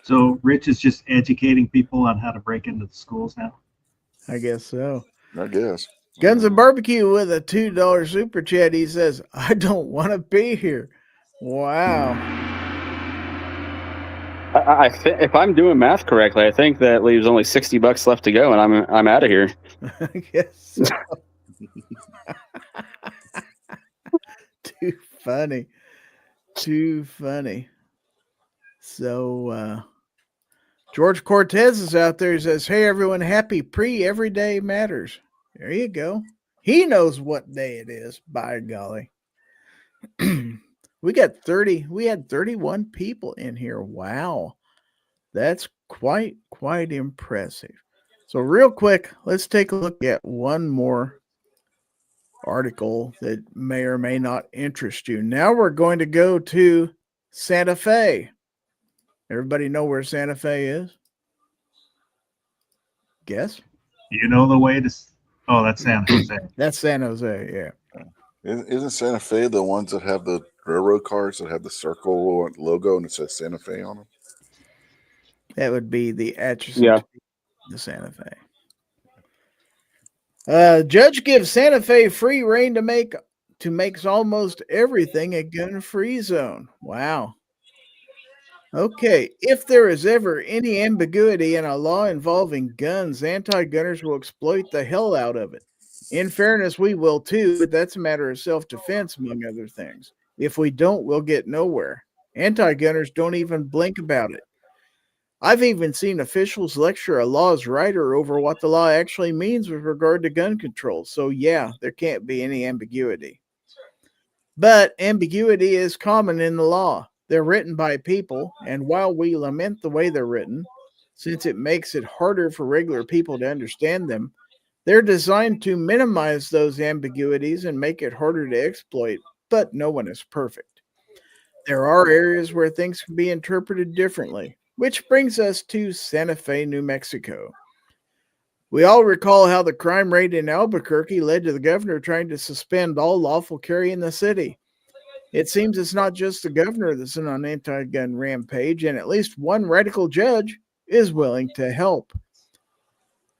[SPEAKER 4] So Rich is just educating people on how to break into the schools now?
[SPEAKER 1] I guess so.
[SPEAKER 2] I guess.
[SPEAKER 1] Guns and Barbecue with a $2 super chat. He says, I don't want to be here. Wow.
[SPEAKER 3] If I'm doing math correctly, I think that leaves only $60 left to go, and I'm out of here.
[SPEAKER 1] I guess so. Too funny. Too funny. So, George Cortez is out there. He says, hey, everyone, happy Everyday Matters. There you go. He knows what day it is, by golly. We had 31 people in here. Wow. That's quite impressive. So real quick, let's take a look at one more article that may or may not interest you. Now we're going to go to Santa Fe. Everybody know where Santa Fe is? Guess?
[SPEAKER 4] You know the way to. Oh, that's San Jose.
[SPEAKER 1] That's San Jose, yeah.
[SPEAKER 2] Isn't Santa Fe the ones that have the railroad cars that have the circle logo and it says Santa Fe on them?
[SPEAKER 1] That would be the Atchison,
[SPEAKER 3] Yeah.
[SPEAKER 1] the Santa Fe. Judge gives Santa Fe free reign to makes almost everything a gun-free zone. Wow. Okay, if there is ever any ambiguity in a law involving guns, anti-gunners will exploit the hell out of it. In fairness, we will too, but that's a matter of self-defense, among other things. If we don't, we'll get nowhere. Anti-gunners don't even blink about it. I've even seen officials lecture a law's writer over what the law actually means with regard to gun control. So yeah, there can't be any ambiguity. But ambiguity is common in the law. They're written by people, and while we lament the way they're written, since it makes it harder for regular people to understand them, they're designed to minimize those ambiguities and make it harder to exploit, but no one is perfect. There are areas where things can be interpreted differently, which brings us to Santa Fe, New Mexico. We all recall how the crime rate in Albuquerque led to the governor trying to suspend all lawful carry in the city. It seems it's not just the governor that's on an anti-gun rampage, and at least one radical judge is willing to help.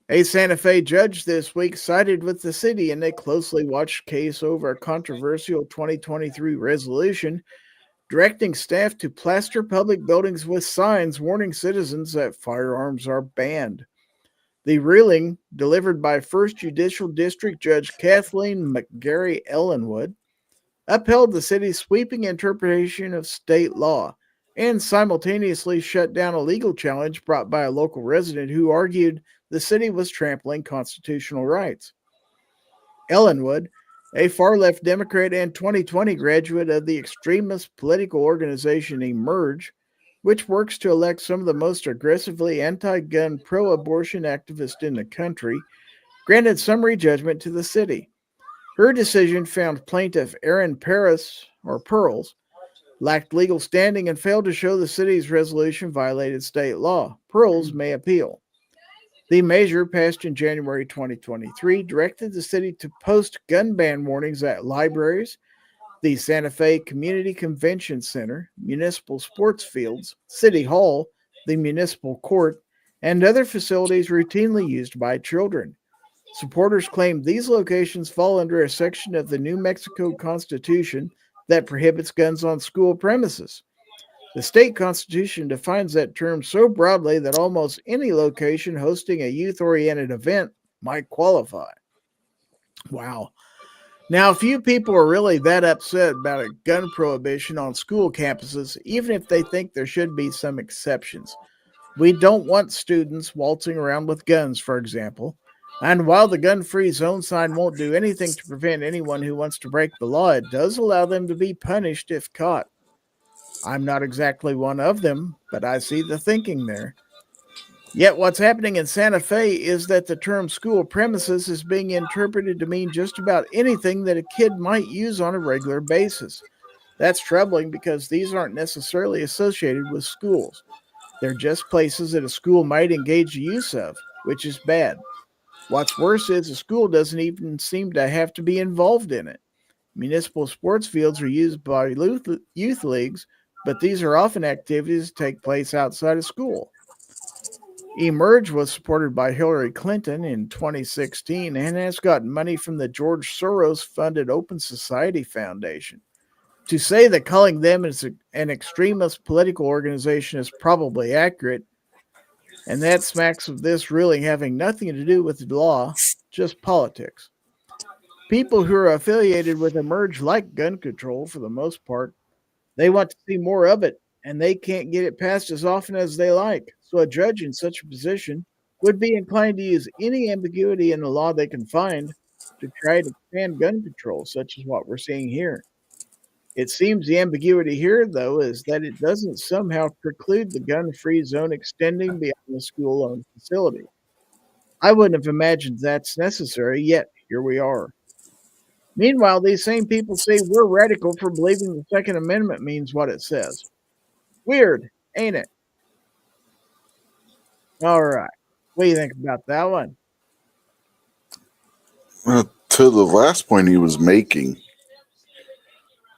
[SPEAKER 1] A Santa Fe judge this week sided with the city in a closely watched case over a controversial 2023 resolution directing staff to plaster public buildings with signs warning citizens that firearms are banned. The ruling, delivered by 1st Judicial District Judge Kathleen McGarry Ellenwood, upheld the city's sweeping interpretation of state law and simultaneously shut down a legal challenge brought by a local resident who argued the city was trampling constitutional rights. Ellenwood, a far-left Democrat and 2020 graduate of the extremist political organization Emerge, which works to elect some of the most aggressively anti-gun, pro-abortion activists in the country, granted summary judgment to the city. Her decision found plaintiff Aaron Pearls lacked legal standing and failed to show the city's resolution violated state law. Pearls may appeal. The measure, passed in January 2023, directed the city to post gun ban warnings at libraries, the Santa Fe Community Convention Center, municipal sports fields, City Hall, the municipal court, and other facilities routinely used by children. Supporters claim these locations fall under a section of the New Mexico Constitution that prohibits guns on school premises. The state constitution defines that term so broadly that almost any location hosting a youth-oriented event might qualify. Wow. Now, few people are really that upset about a gun prohibition on school campuses, even if they think there should be some exceptions. We don't want students waltzing around with guns, for example. And while the gun-free zone sign won't do anything to prevent anyone who wants to break the law, it does allow them to be punished if caught. I'm not exactly one of them, but I see the thinking there. Yet what's happening in Santa Fe is that the term school premises is being interpreted to mean just about anything that a kid might use on a regular basis. That's troubling because these aren't necessarily associated with schools. They're just places that a school might engage the use of, which is bad. What's worse is a school doesn't even seem to have to be involved in it. Municipal sports fields are used by youth leagues, but these are often activities that take place outside of school. Emerge was supported by Hillary Clinton in 2016 and has gotten money from the George Soros-funded Open Society Foundation. To say that calling them an extremist political organization is probably accurate, and that smacks of this really having nothing to do with the law, just politics. People who are affiliated with Emerge like gun control for the most part. They want to see more of it, and they can't get it passed as often as they like. So a judge in such a position would be inclined to use any ambiguity in the law they can find to try to expand gun control, such as what we're seeing here. It seems the ambiguity here, though, is that it doesn't somehow preclude the gun-free zone extending beyond the school-owned facility. I wouldn't have imagined that's necessary, yet here we are. Meanwhile, these same people say we're radical for believing the Second Amendment means what it says. Weird, ain't it? All right. What do you think about that one?
[SPEAKER 2] To the last point he was making,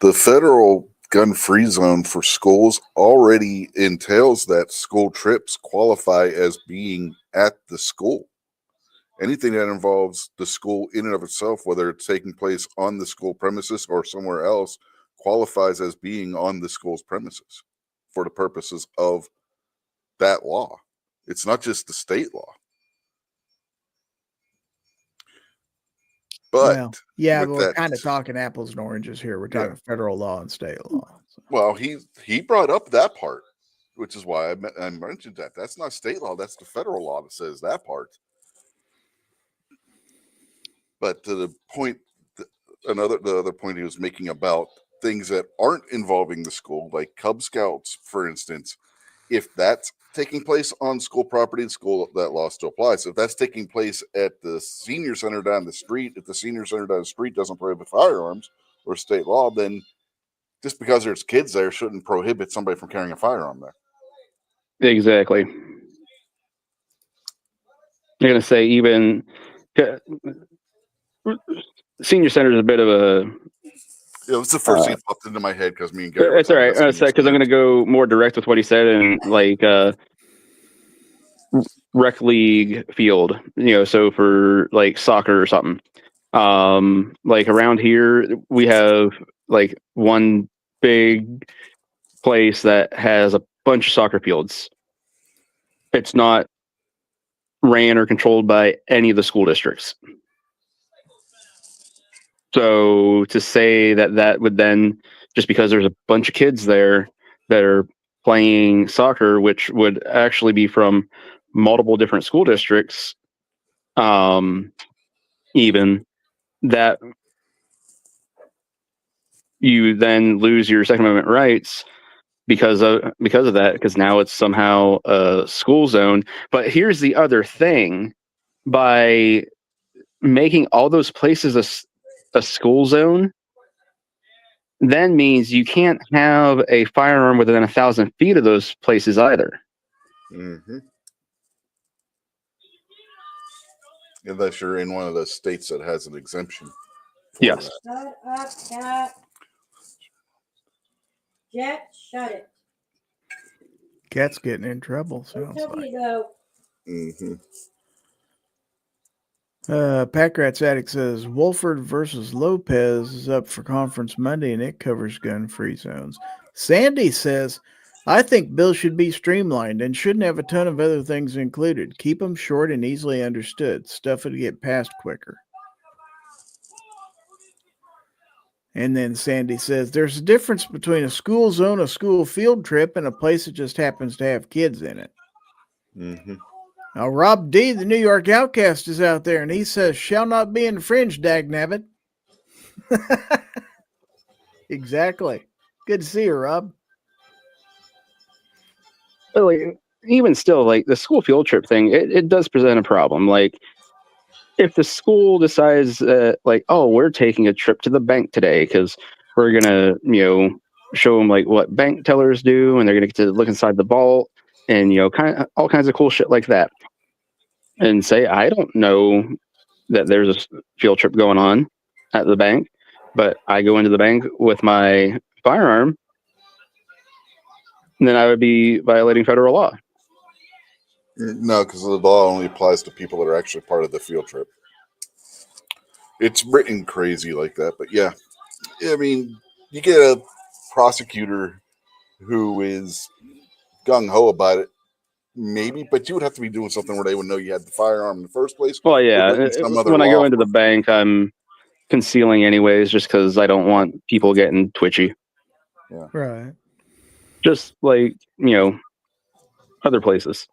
[SPEAKER 2] the federal gun-free zone for schools already entails that school trips qualify as being at the school. Anything that involves the school in and of itself, whether it's taking place on the school premises or somewhere else, qualifies as being on the school's premises for the purposes of that law. It's not just the state law. But
[SPEAKER 1] well, yeah,
[SPEAKER 2] with
[SPEAKER 1] but we're
[SPEAKER 2] that-
[SPEAKER 1] kind of talking apples and oranges here. We're talking federal law and state law. So.
[SPEAKER 2] Well, he brought up that part, which is why I mentioned that. That's not state law. That's the federal law that says that part. But to the point, the other point he was making about things that aren't involving the school, like Cub Scouts, for instance, if that's taking place on school property, that law still applies. If that's taking place at the senior center down the street, if the senior center down the street doesn't prohibit firearms or state law, then just because there's kids there shouldn't prohibit somebody from carrying a firearm there.
[SPEAKER 3] Exactly. You're going to say even senior center is a bit of a.
[SPEAKER 2] It was the first thing that popped into my head because me and Gary.
[SPEAKER 3] It's all right. Because I'm going to go more direct with what he said and like rec league field. So for like soccer or something. Like around here, we have like one big place that has a bunch of soccer fields. It's not ran or controlled by any of the school districts. So to say that would then, just because there's a bunch of kids there that are playing soccer, which would actually be from multiple different school districts, even that you then lose your Second Amendment rights because of that, because now it's somehow a school zone. But here's the other thing: by making all those places a school zone, then means you can't have a firearm within 1,000 feet of those places either.
[SPEAKER 2] Mm-hmm. Unless you're in one of the states that has an exemption.
[SPEAKER 3] Yes.
[SPEAKER 5] Shut up, cat. Jet, shut it.
[SPEAKER 1] Cat's getting in trouble, sounds
[SPEAKER 5] Tell
[SPEAKER 1] like.
[SPEAKER 5] me though.
[SPEAKER 2] Mm-hmm.
[SPEAKER 1] Pack Rats Addict says Wolford versus Lopez is up for conference Monday and it covers gun-free zones. Sandy says, I think bills should be streamlined and shouldn't have a ton of other things included. Keep them short and easily understood. Stuff would get passed quicker. And then Sandy says, there's a difference between a school zone, a school field trip, and a place that just happens to have kids in it.
[SPEAKER 2] Mm-hmm.
[SPEAKER 1] Now, Rob D., the New York Outcast, is out there, and he says, shall not be infringed, dagnabbit. Exactly. Good to see you, Rob.
[SPEAKER 3] But like, even still, like the school field trip thing, it does present a problem. Like, if the school decides, like, oh, we're taking a trip to the bank today because we're gonna, show them like what bank tellers do, and they're gonna get to look inside the vault, and kind of all kinds of cool shit like that. And say, I don't know that there's a field trip going on at the bank, but I go into the bank with my firearm, then I would be violating federal law.
[SPEAKER 2] No, because the law only applies to people that are actually part of the field trip. It's written crazy like that, but yeah. I mean, you get a prosecutor who is gung-ho about it, maybe, but you would have to be doing something where they would know you had the firearm in the first place.
[SPEAKER 3] Well, yeah. When I go into the bank, I'm concealing anyways, just because I don't want people getting twitchy.
[SPEAKER 2] Yeah.
[SPEAKER 1] Right.
[SPEAKER 3] Just like, other places.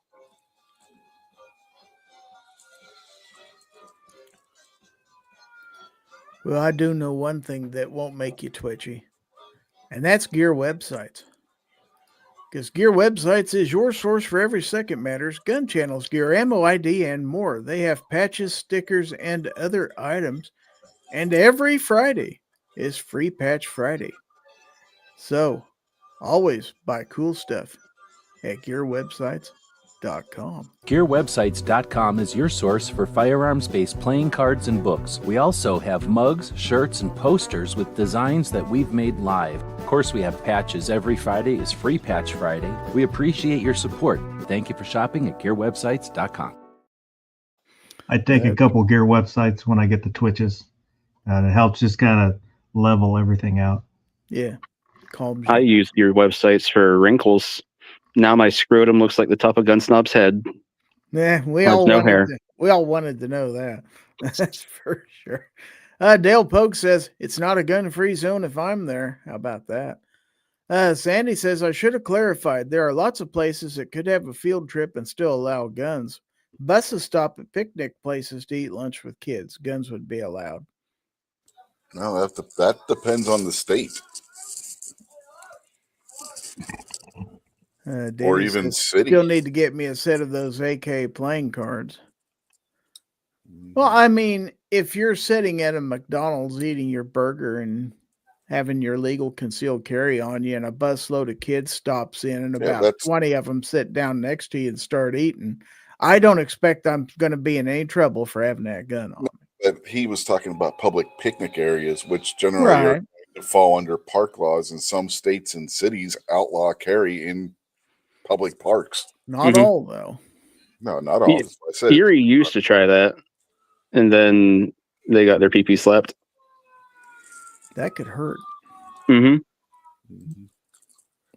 [SPEAKER 1] Well, I do know one thing that won't make you twitchy, and that's gear websites. Because Gear Websites is your source for every second matters, gun channels, gear, ammo ID, and more. They have patches, stickers, and other items. And every Friday is Free Patch Friday. So always buy cool stuff at gearwebsites.com.
[SPEAKER 6] GearWebsites.com is your source for firearms-based playing cards and books. We also have mugs, shirts, and posters with designs that we've made live. Of course, we have patches. Every Friday is Free Patch Friday. We appreciate your support. Thank you for shopping at GearWebsites.com.
[SPEAKER 4] I take a couple gear websites when I get the twitches. It helps just kind of level everything out.
[SPEAKER 1] Yeah. Calms
[SPEAKER 3] I
[SPEAKER 1] you.
[SPEAKER 3] use your websites for wrinkles. Now my scrotum looks like the top of Gun Snob's head.
[SPEAKER 1] Yeah, we
[SPEAKER 3] Has
[SPEAKER 1] all
[SPEAKER 3] no
[SPEAKER 1] wanted
[SPEAKER 3] hair.
[SPEAKER 1] we all wanted to know that. That's for sure. Dale Pogue says it's not a gun-free zone if I'm there. How about that? Sandy says I should have clarified. There are lots of places that could have a field trip and still allow guns. Buses stop at picnic places to eat lunch with kids. Guns would be allowed.
[SPEAKER 2] No, that depends on the state or
[SPEAKER 1] Danny
[SPEAKER 2] even
[SPEAKER 1] says,
[SPEAKER 2] city.
[SPEAKER 1] still need to get me a set of those AK playing cards. Well, I mean, if you're sitting at a McDonald's eating your burger and having your legal concealed carry on you, and a busload of kids stops in, and
[SPEAKER 2] Yeah,
[SPEAKER 1] about
[SPEAKER 2] that's
[SPEAKER 1] 20 of them sit down next to you and start eating, I don't expect I'm going to be in any trouble for having that gun on.
[SPEAKER 2] but he was talking about public picnic areas, which generally are
[SPEAKER 1] Right.
[SPEAKER 2] going to fall under park laws, and some states and cities outlaw carry in public parks.
[SPEAKER 1] Not
[SPEAKER 3] Mhm.
[SPEAKER 1] all, though.
[SPEAKER 2] No, not all.
[SPEAKER 3] Yeah.
[SPEAKER 2] That's what I said.
[SPEAKER 3] Erie used to try that, and then they got their pee slapped.
[SPEAKER 1] That could hurt.
[SPEAKER 3] Mm-hmm.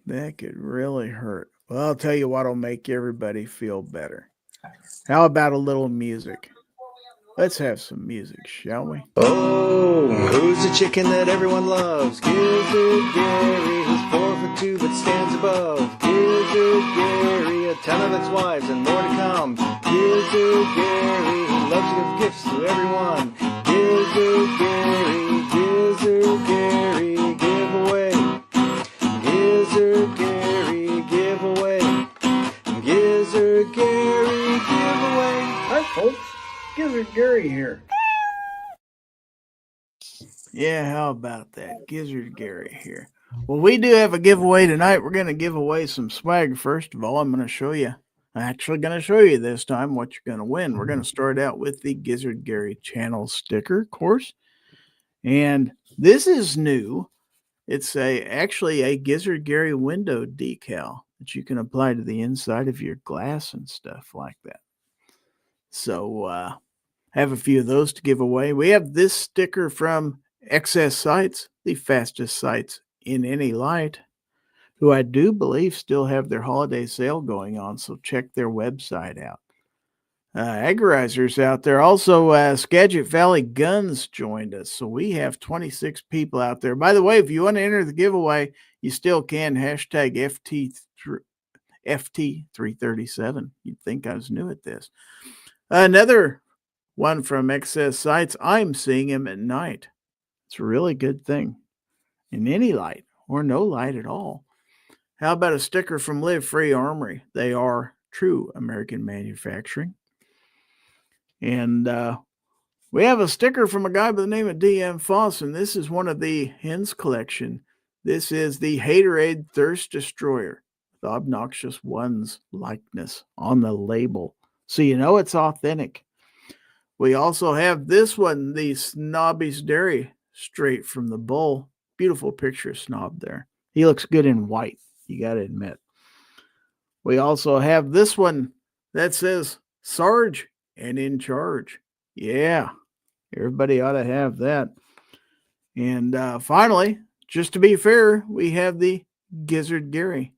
[SPEAKER 1] That could really hurt. Well, I'll tell you what'll make everybody feel better. How about a little music? Let's have some music, shall we?
[SPEAKER 7] Oh, who's the chicken that everyone loves? Gizzard Gary, who's 4'2" but stands above. Gizzard Gary, a ton of its wives and more to come. Gizzard Gary, who loves to give gifts to everyone. Gizzard Gary, giveaway. Gizzard Gary, giveaway. Gizzard Gary, giveaway.
[SPEAKER 1] Hi, folks. Gizzard Gary here. Yeah, how about that? Gizzard Gary here. Well, we do have a giveaway tonight. We're going to give away some swag. First of all, I'm going to show you. I'm actually going to show you this time what you're going to win. We're going to start out with the Gizzard Gary channel sticker, of course. And this is new. It's actually a Gizzard Gary window decal that you can apply to the inside of your glass and stuff like that. So, have a few of those to give away. We have this sticker from XS Sights, the fastest sights in any light, who I do believe still have their holiday sale going on, so check their website out. Agorizers out there. Also, Skagit Valley Guns joined us, so we have 26 people out there. By the way, if you want to enter the giveaway, you still can. Hashtag FT337. You'd think I was new at this. Another one from XS Sights. I'm seeing him at night. It's a really good thing. In any light or no light at all. How about a sticker from Live Free Armory? They are true American manufacturing. And we have a sticker from a guy by the name of DM Foss, and this is one of the Hens collection. This is the Haterade Thirst Destroyer, the Obnoxious One's likeness on the label, so you know it's authentic. We also have this one, the Snobby's Dairy, straight from the bull. Beautiful picture of Snob there. He looks good in white, you got to admit. We also have this one that says Sarge and in charge. Yeah, everybody ought to have that. And finally, just to be fair, we have the Gizzard Gary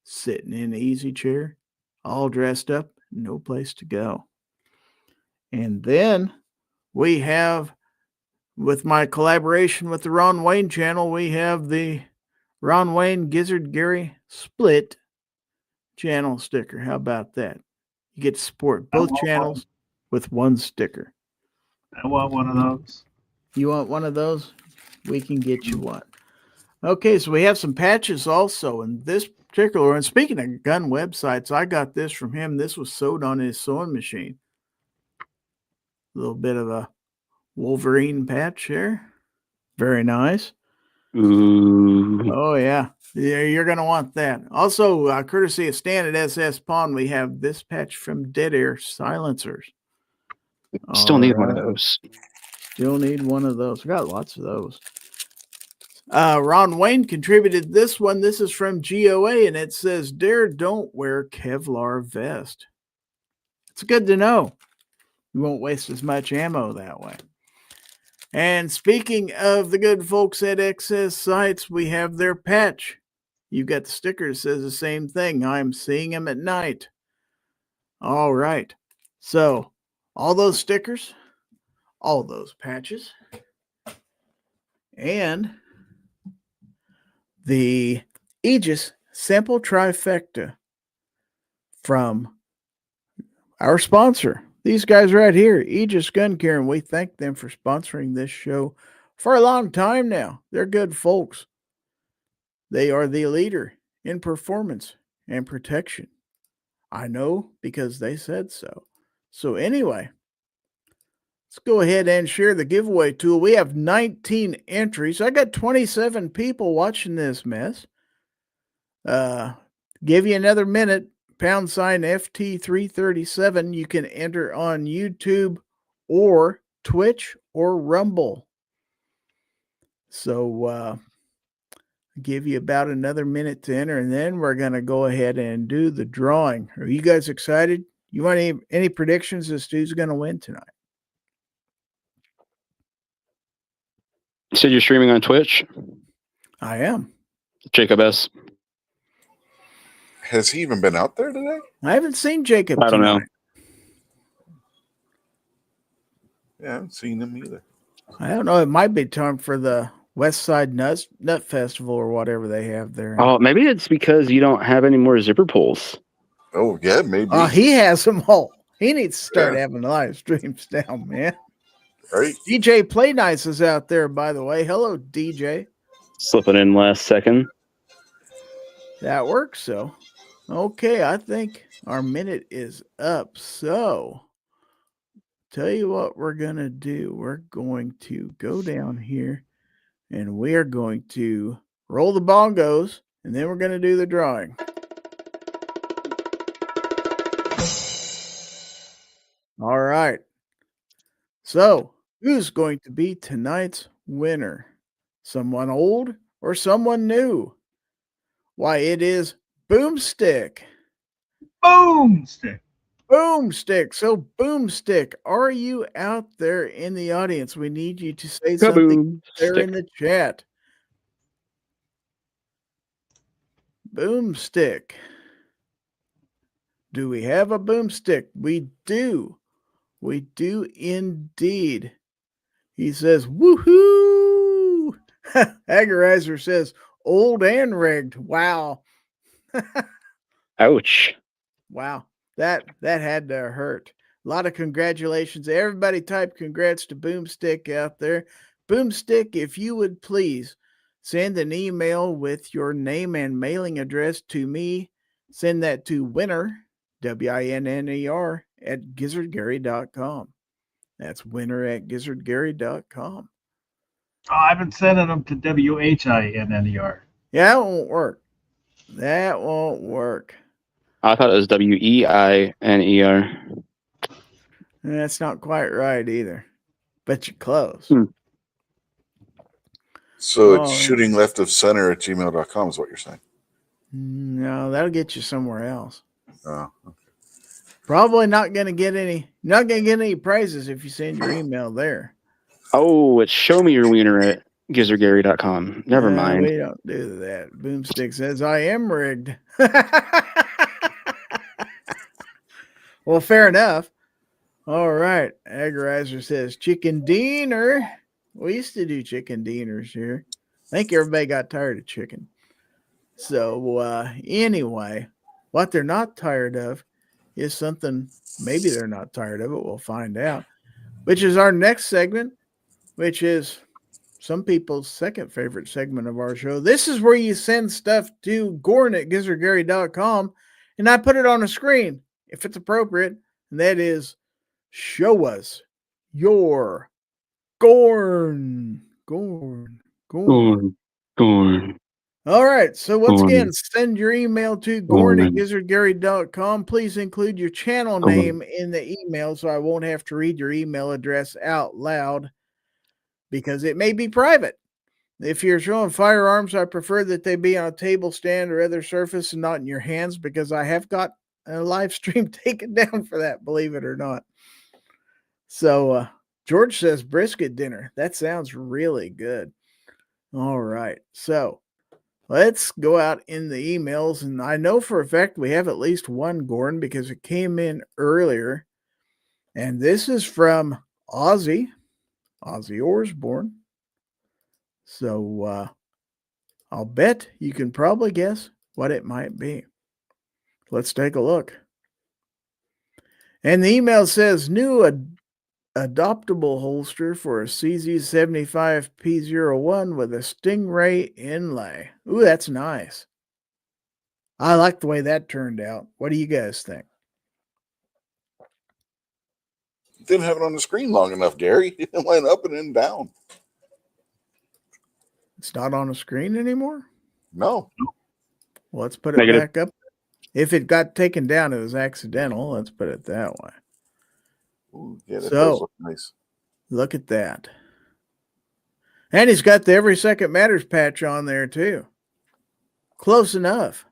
[SPEAKER 1] sitting in an easy chair, all dressed up, no place to go. And then we have, with my collaboration with the Ron Wayne channel, we have the Ron Wayne Gizzard Gary split channel sticker. How about that? You get to support both channels with one sticker.
[SPEAKER 4] I want one of those.
[SPEAKER 1] You want one of those? We can get you one. Okay, so we have some patches also in this particular. And speaking of gun websites, I got this from him. This was sewed on his sewing machine. A little bit of a Wolverine patch there. Very nice.
[SPEAKER 3] Ooh.
[SPEAKER 1] Oh, yeah. Yeah, you're going to want that. Also, courtesy of Stan at SS Pawn, we have this patch from Dead Air Silencers.
[SPEAKER 3] Still need one of
[SPEAKER 1] Alright.
[SPEAKER 3] those.
[SPEAKER 1] Still need one of those. We got lots of those. Ron Wayne contributed this one. This is from GOA, and it says, Dare don't wear Kevlar vest. It's good to know. You won't waste as much ammo that way. And speaking of the good folks at XS Sights, we have their patch. You got the sticker that says the same thing. I'm seeing them at night. All right. So all those stickers, all those patches, and the Aegis sample trifecta from our sponsor. These guys right here, Aegis Gun Care, and we thank them for sponsoring this show for a long time now. They're good folks. They are the leader in performance and protection. I know because they said so. So anyway, let's go ahead and share the giveaway tool. We have 19 entries. I got 27 people watching this mess. Give you another minute. # FT337. You can enter on YouTube or Twitch or Rumble. So give you about another minute to enter, and then we're going to go ahead and do the drawing. Are you guys excited? You want any predictions as to who's going to win tonight?
[SPEAKER 3] You said you're streaming on Twitch?
[SPEAKER 1] I am.
[SPEAKER 3] Jacob S.
[SPEAKER 2] Has he even been out there today?
[SPEAKER 1] I haven't seen Jacob
[SPEAKER 3] I don't know.
[SPEAKER 1] tonight.
[SPEAKER 2] Yeah, I haven't seen him either.
[SPEAKER 1] I don't know. It might be time for the West Side Nut Festival or whatever they have there.
[SPEAKER 3] Oh, maybe it's because you don't have any more zipper pulls.
[SPEAKER 2] Oh, yeah, maybe.
[SPEAKER 1] He has them all. He needs to start
[SPEAKER 2] Yeah.
[SPEAKER 1] having live streams now, man.
[SPEAKER 2] Right?
[SPEAKER 1] DJ Play Nice is out there, by the way. Hello, DJ.
[SPEAKER 3] Slipping in last second.
[SPEAKER 1] That works, so. Okay, I think our minute is up. So, tell you what we're going to do. We're going to go down here, and we are going to roll the bongos, and then we're going to do the drawing. All right. So, who's going to be tonight's winner? Someone old or someone new? Why, it is Boomstick.
[SPEAKER 4] Boomstick.
[SPEAKER 1] Boomstick. So, Boomstick, are you out there in the audience? We need you to say something there in the chat. Boomstick. Do we have a boomstick? We do. We do indeed. He says, woohoo! Agorizer says, old and rigged. Wow.
[SPEAKER 3] Ouch.
[SPEAKER 1] Wow. That had to hurt. A lot of congratulations. Everybody type congrats to Boomstick out there. Boomstick, if you would please send an email with your name and mailing address to me. Send that to winner, WINNER, at gizzardgary.com. That's winner at gizzardgary.com.
[SPEAKER 4] Oh, I've been sending them to WHINNER.
[SPEAKER 1] Yeah, that won't work. That won't work.
[SPEAKER 3] I thought it was WEINER.
[SPEAKER 1] That's not quite right either. But you're close.
[SPEAKER 2] So it's shooting left of center at gmail.com is what you're saying.
[SPEAKER 1] No, that'll get you somewhere else.
[SPEAKER 2] Oh, okay.
[SPEAKER 1] Probably not going to get any prizes if you send your email there.
[SPEAKER 3] Oh, it's show me your wiener at gizzardgary.com. Never mind.
[SPEAKER 1] We don't do that. Boomstick says, I am rigged. Well, fair enough. All right. Agorizer says, chicken dinner. We used to do chicken dinners here. I think everybody got tired of chicken. So anyway, what they're not tired of is something, maybe they're not tired of it. We'll find out, which is our next segment. which is some people's second favorite segment of our show. This is where you send stuff to Gordon at gizzardgary.com, and I put it on a screen if it's appropriate, and that is show us your Gorn.
[SPEAKER 3] Gorn.
[SPEAKER 1] All right. So once
[SPEAKER 3] Gorn.
[SPEAKER 1] again, send your email to Gorn at gizzardgary.com. Please include your channel name in the email so I won't have to read your email address out loud because it may be private. If you're showing firearms, I prefer that they be on a table stand or other surface and not in your hands because I have got a live stream taken down for that, believe it or not. So George says brisket dinner. That sounds really good. All right. So let's go out in the emails. And I know for a fact we have at least one Gordon because it came in earlier. And this is from Ozzy Osborne. So I'll bet you can probably guess what it might be. Let's take a look. And the email says new adoptable holster for a CZ75P01 with a Stingray inlay. Ooh, that's nice. I like the way that turned out. What do you guys think?
[SPEAKER 2] Didn't have it on the screen long enough, Gary. It went up and then down.
[SPEAKER 1] It's not on the screen anymore?
[SPEAKER 2] No.
[SPEAKER 1] Well, let's put it back up. If it got taken down, it was accidental. Let's put it that way.
[SPEAKER 2] Ooh, yeah, that does look nice.
[SPEAKER 1] Look at that. And he's got the Every Second Matters patch on there, too. Close enough.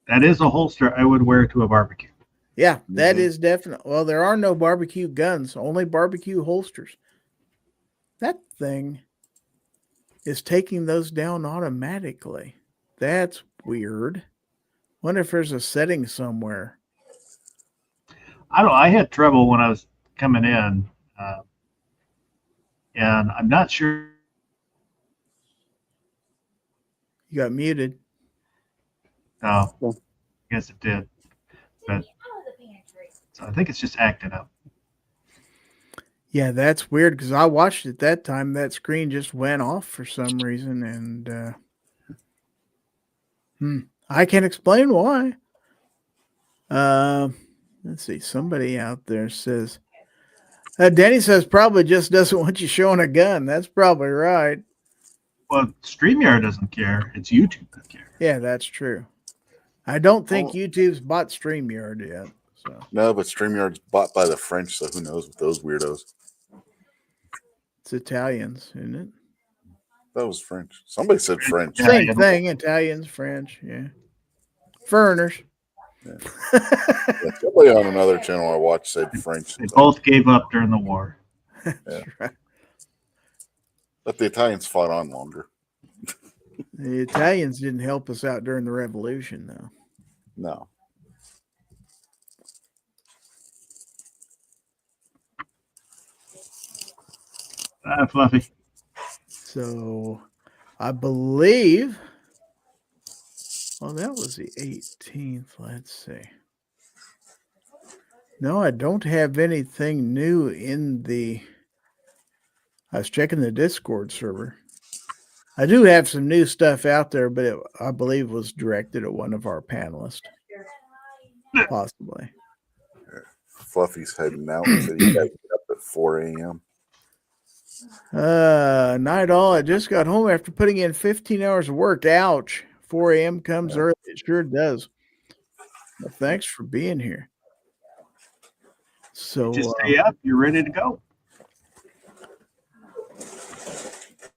[SPEAKER 4] That is a holster I would wear to a barbecue.
[SPEAKER 1] Yeah, that is definite. Well, there are no barbecue guns, only barbecue holsters. That thing is taking those down automatically. That's weird. Wonder if there's a setting somewhere.
[SPEAKER 4] I don't know. I had trouble when I was coming in, and I'm not sure.
[SPEAKER 1] You got muted.
[SPEAKER 4] No, I guess it did. But so I think it's just acting up.
[SPEAKER 1] Yeah, that's weird because I watched it that time. That screen just went off for some reason, and I can't explain why. Let's see. Somebody out there says, Denny says probably just doesn't want you showing a gun. That's probably right.
[SPEAKER 4] Well, StreamYard doesn't care. It's YouTube that cares.
[SPEAKER 1] Yeah, that's true. I don't think YouTube's bought StreamYard yet. So.
[SPEAKER 2] No, but StreamYard's bought by the French, so who knows with those weirdos.
[SPEAKER 1] It's Italians, isn't it?
[SPEAKER 2] That was French. Somebody said French.
[SPEAKER 1] Same thing. Italians, French, yeah. Foreigners.
[SPEAKER 2] Yeah. Yeah, somebody on another channel I watched said French.
[SPEAKER 4] They both gave up during the war.
[SPEAKER 2] Yeah. Right. But the Italians fought on longer.
[SPEAKER 1] The Italians didn't help us out during the revolution, though.
[SPEAKER 2] No.
[SPEAKER 4] Fluffy.
[SPEAKER 1] So I believe, well, that was the 18th. Let's see. No, I don't have anything new in I was checking the Discord server. I do have some new stuff out there, but I believe was directed at one of our panelists. Possibly.
[SPEAKER 2] Fluffy's heading out. So you got to get up at 4 a.m.
[SPEAKER 1] Night all. I just got home after putting in 15 hours of work. Ouch. 4 a.m. comes early. It sure does. Well, thanks for being here. So
[SPEAKER 4] just stay up. You're ready to go.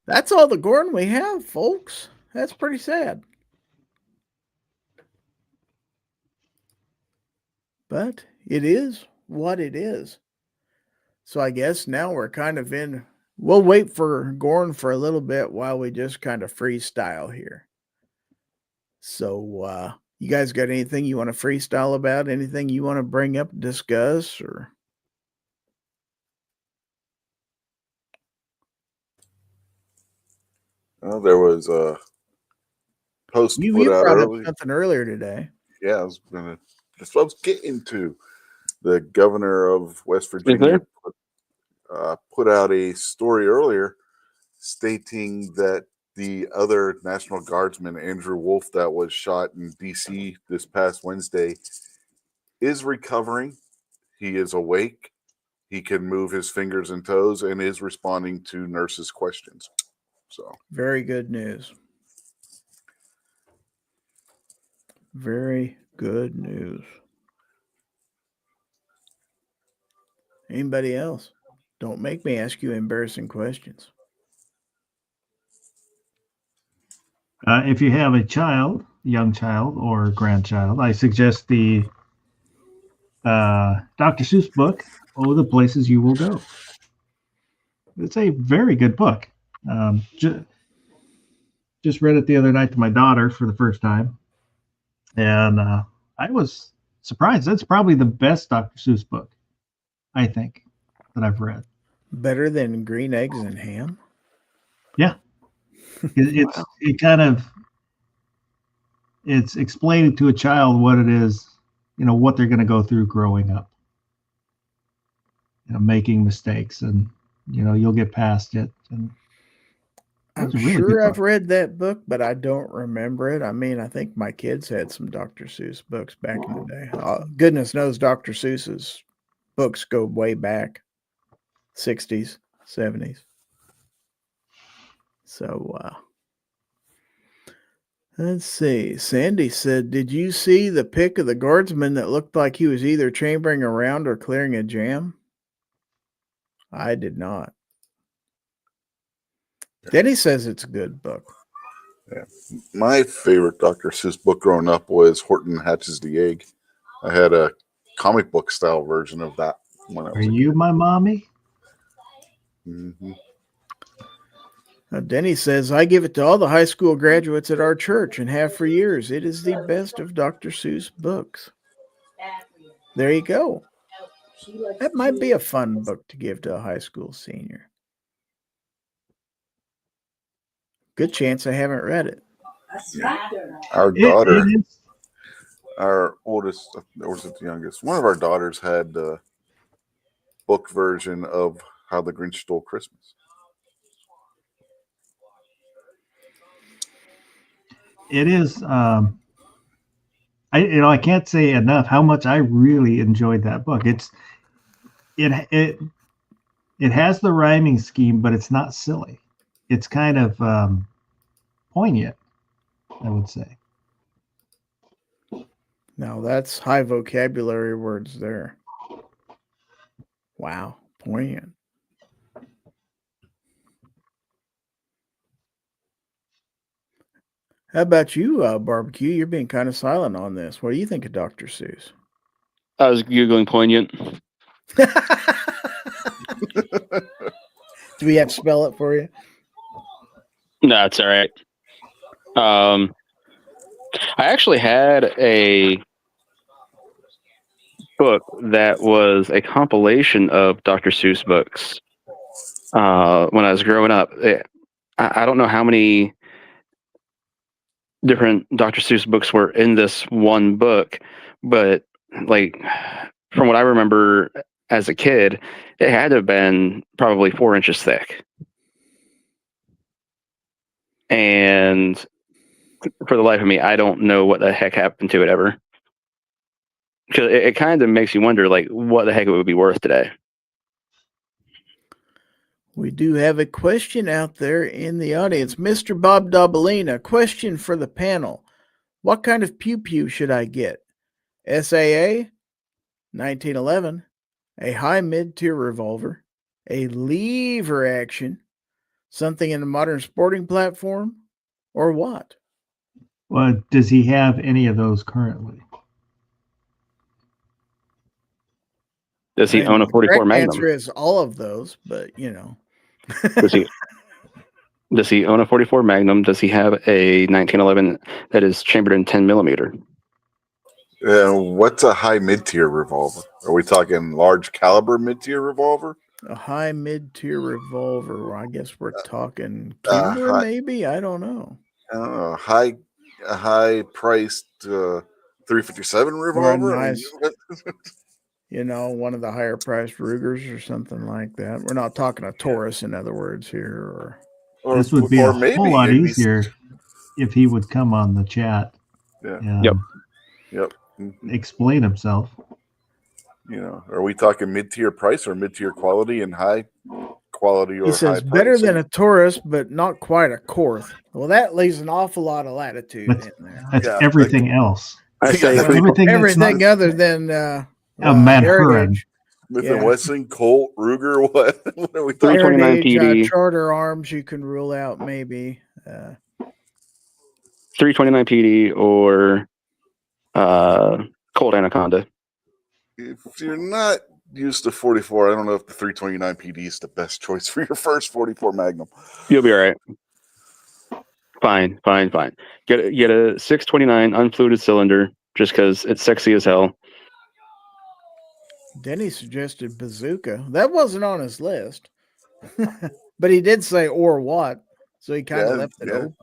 [SPEAKER 1] That's all the Gordon we have, folks. That's pretty sad. But it is what it is. So I guess now we're kind of we'll wait for Gordon for a little bit while we just kind of freestyle here. So you guys got anything you want to freestyle about? Anything you want to bring up, discuss, or?
[SPEAKER 2] Well, there was a post
[SPEAKER 1] You
[SPEAKER 2] put out
[SPEAKER 1] brought up
[SPEAKER 2] early.
[SPEAKER 1] something earlier today.
[SPEAKER 2] Yeah, that's what I was getting to. The governor of West Virginia put out a story earlier stating that the other National Guardsman, Andrew Wolf, that was shot in D.C. this past Wednesday, is recovering. He is awake. He can move his fingers and toes and is responding to nurses' questions. So
[SPEAKER 1] Very good news. Very good news. Anybody else? Don't make me ask you embarrassing questions.
[SPEAKER 4] If you have a child, young child or grandchild, I suggest the Dr. Seuss book, Oh, the Places You Will Go. It's a very good book. Just read it the other night to my daughter for the first time. And I was surprised. That's probably the best Dr. Seuss book, I think, that I've read.
[SPEAKER 1] Better than Green Eggs and Ham?
[SPEAKER 4] Yeah. It's explaining to a child what it is, what they're going to go through growing up, making mistakes, and you'll get past it. And
[SPEAKER 1] I'm
[SPEAKER 4] really
[SPEAKER 1] sure
[SPEAKER 4] good
[SPEAKER 1] I've
[SPEAKER 4] book.
[SPEAKER 1] read that book, but I don't remember it. I mean, I think my kids had some Dr. Seuss books back in the day. Goodness knows Dr. Seuss's books go way back, 60s, 70s. So, let's see. Sandy said, did you see the pic of the guardsman that looked like he was either chambering around or clearing a jam? I did not. Denny says it's a good book.
[SPEAKER 2] yeah. My favorite Dr. Seuss book growing up was Horton Hatches the Egg. I had a comic book style version of that when I
[SPEAKER 4] Are
[SPEAKER 2] was a
[SPEAKER 4] you
[SPEAKER 2] kid.
[SPEAKER 4] my mommy?
[SPEAKER 2] Mm-hmm.
[SPEAKER 1] Denny says, I give it to all the high school graduates at our church and have for years. It is the best of Dr. Seuss books. There you go. That might be a fun book to give to a high school senior. Good chance I haven't read it.
[SPEAKER 2] Our daughter,
[SPEAKER 4] It is.
[SPEAKER 2] our oldest, or was it the youngest? One of our daughters had the book version of How the Grinch Stole Christmas.
[SPEAKER 4] It is. I can't say enough how much I really enjoyed that book. It has the rhyming scheme, but it's not silly. It's kind of poignant, I would say.
[SPEAKER 1] Now that's high vocabulary words there. Wow, poignant. How about you, Barbecue? You're being kind of silent on this. What do you think of Dr. Seuss?
[SPEAKER 3] I was Googling poignant.
[SPEAKER 1] Do we have to spell it for you?
[SPEAKER 3] No, it's all right. I actually had a book that was a compilation of Dr. Seuss books when I was growing up. I don't know how many different Dr. Seuss books were in this one book, but like from what I remember as a kid, it had to have been probably 4 inches thick. And for the life of me, I don't know what the heck happened to it ever. Because it kind of makes you wonder, like, what the heck it would be worth today.
[SPEAKER 1] We do have a question out there in the audience. Mr. Bob Dobalina, question for the panel. What kind of pew-pew should I get? SAA, 1911, a high mid-tier revolver, a lever action, something in a modern sporting platform, or what?
[SPEAKER 4] Well, does he have any of those currently?
[SPEAKER 3] Does he own a
[SPEAKER 1] The
[SPEAKER 3] 44
[SPEAKER 1] correct
[SPEAKER 3] Magnum?
[SPEAKER 1] answer is all of those, but you know.
[SPEAKER 3] Does he own a 44 Magnum? Does he have a 1911 that is chambered in 10 millimeter?
[SPEAKER 2] What's a high mid-tier revolver? Are we talking large caliber mid-tier revolver?
[SPEAKER 1] A high mid-tier revolver. Well, I guess we're talking Kingler, maybe? I don't know.
[SPEAKER 2] A high priced 357 revolver.
[SPEAKER 1] Or a nice one of the higher priced Rugers or something like that. We're not talking a Taurus, in other words, here.
[SPEAKER 2] Or,
[SPEAKER 4] This would be
[SPEAKER 2] or
[SPEAKER 4] a
[SPEAKER 2] maybe
[SPEAKER 4] whole lot
[SPEAKER 2] it'd be-
[SPEAKER 4] easier if he would come on the chat
[SPEAKER 2] Yeah.
[SPEAKER 4] and
[SPEAKER 2] Yep. Mhm.
[SPEAKER 4] explain himself.
[SPEAKER 2] Are we talking mid-tier price or mid-tier quality and high quality or
[SPEAKER 1] He says
[SPEAKER 2] high
[SPEAKER 1] better
[SPEAKER 2] price?
[SPEAKER 1] than a Taurus, but not quite a Korth. Well, that leaves an awful lot of latitude
[SPEAKER 4] That's,
[SPEAKER 1] in there.
[SPEAKER 4] that's
[SPEAKER 2] Yeah,
[SPEAKER 4] everything else.
[SPEAKER 3] I say
[SPEAKER 2] Yeah.
[SPEAKER 4] Everything,
[SPEAKER 1] Everything
[SPEAKER 4] that's
[SPEAKER 1] other than
[SPEAKER 4] not a Manhurin.
[SPEAKER 1] Heritage.
[SPEAKER 2] Smith
[SPEAKER 1] Yeah.
[SPEAKER 2] and Wesson, Colt, Ruger, what? What are we talking?
[SPEAKER 3] 329
[SPEAKER 1] Heritage,
[SPEAKER 3] PD.
[SPEAKER 1] Charter Arms, you can rule out maybe.
[SPEAKER 3] 329 PD or Colt Anaconda.
[SPEAKER 2] If you're not used to 44, I don't know if the 329 PD is the best choice for your first 44 Magnum.
[SPEAKER 3] You'll be all right. Fine. Get a 629 unfluted cylinder just because it's sexy as hell.
[SPEAKER 1] Denny suggested bazooka. That wasn't on his list, but he did say or what, so he kind of
[SPEAKER 2] Yeah,
[SPEAKER 1] left it
[SPEAKER 2] yeah.
[SPEAKER 1] open.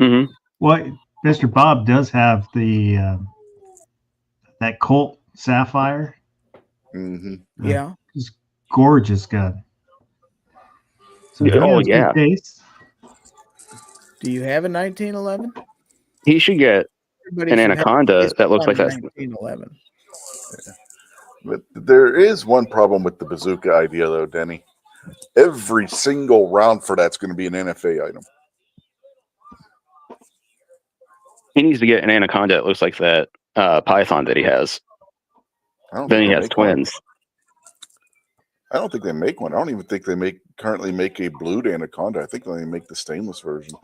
[SPEAKER 3] Mm-hmm.
[SPEAKER 4] Well, Mr. Bob does have the that Colt Sapphire.
[SPEAKER 2] Mm-hmm.
[SPEAKER 1] Yeah.
[SPEAKER 4] Gorgeous gun. So
[SPEAKER 3] Yeah,
[SPEAKER 4] he
[SPEAKER 3] oh,
[SPEAKER 4] has good
[SPEAKER 3] yeah.
[SPEAKER 4] taste.
[SPEAKER 1] Do you have a 1911?
[SPEAKER 3] He should get
[SPEAKER 1] Everybody
[SPEAKER 3] an
[SPEAKER 1] should have
[SPEAKER 3] Anaconda
[SPEAKER 1] at least
[SPEAKER 3] that looks
[SPEAKER 1] one
[SPEAKER 3] like that.
[SPEAKER 1] 1911.
[SPEAKER 2] But there is one problem with the bazooka idea, though, Denny. Every single round for that's going to be an NFA item.
[SPEAKER 3] He needs to get an Anaconda that looks like that Python that he has.
[SPEAKER 2] I don't
[SPEAKER 3] Then
[SPEAKER 2] think
[SPEAKER 3] he
[SPEAKER 2] they
[SPEAKER 3] has
[SPEAKER 2] make one.
[SPEAKER 3] twins.
[SPEAKER 2] I don't think they make one. I don't even think they currently make a blued Anaconda. I think they make the stainless version.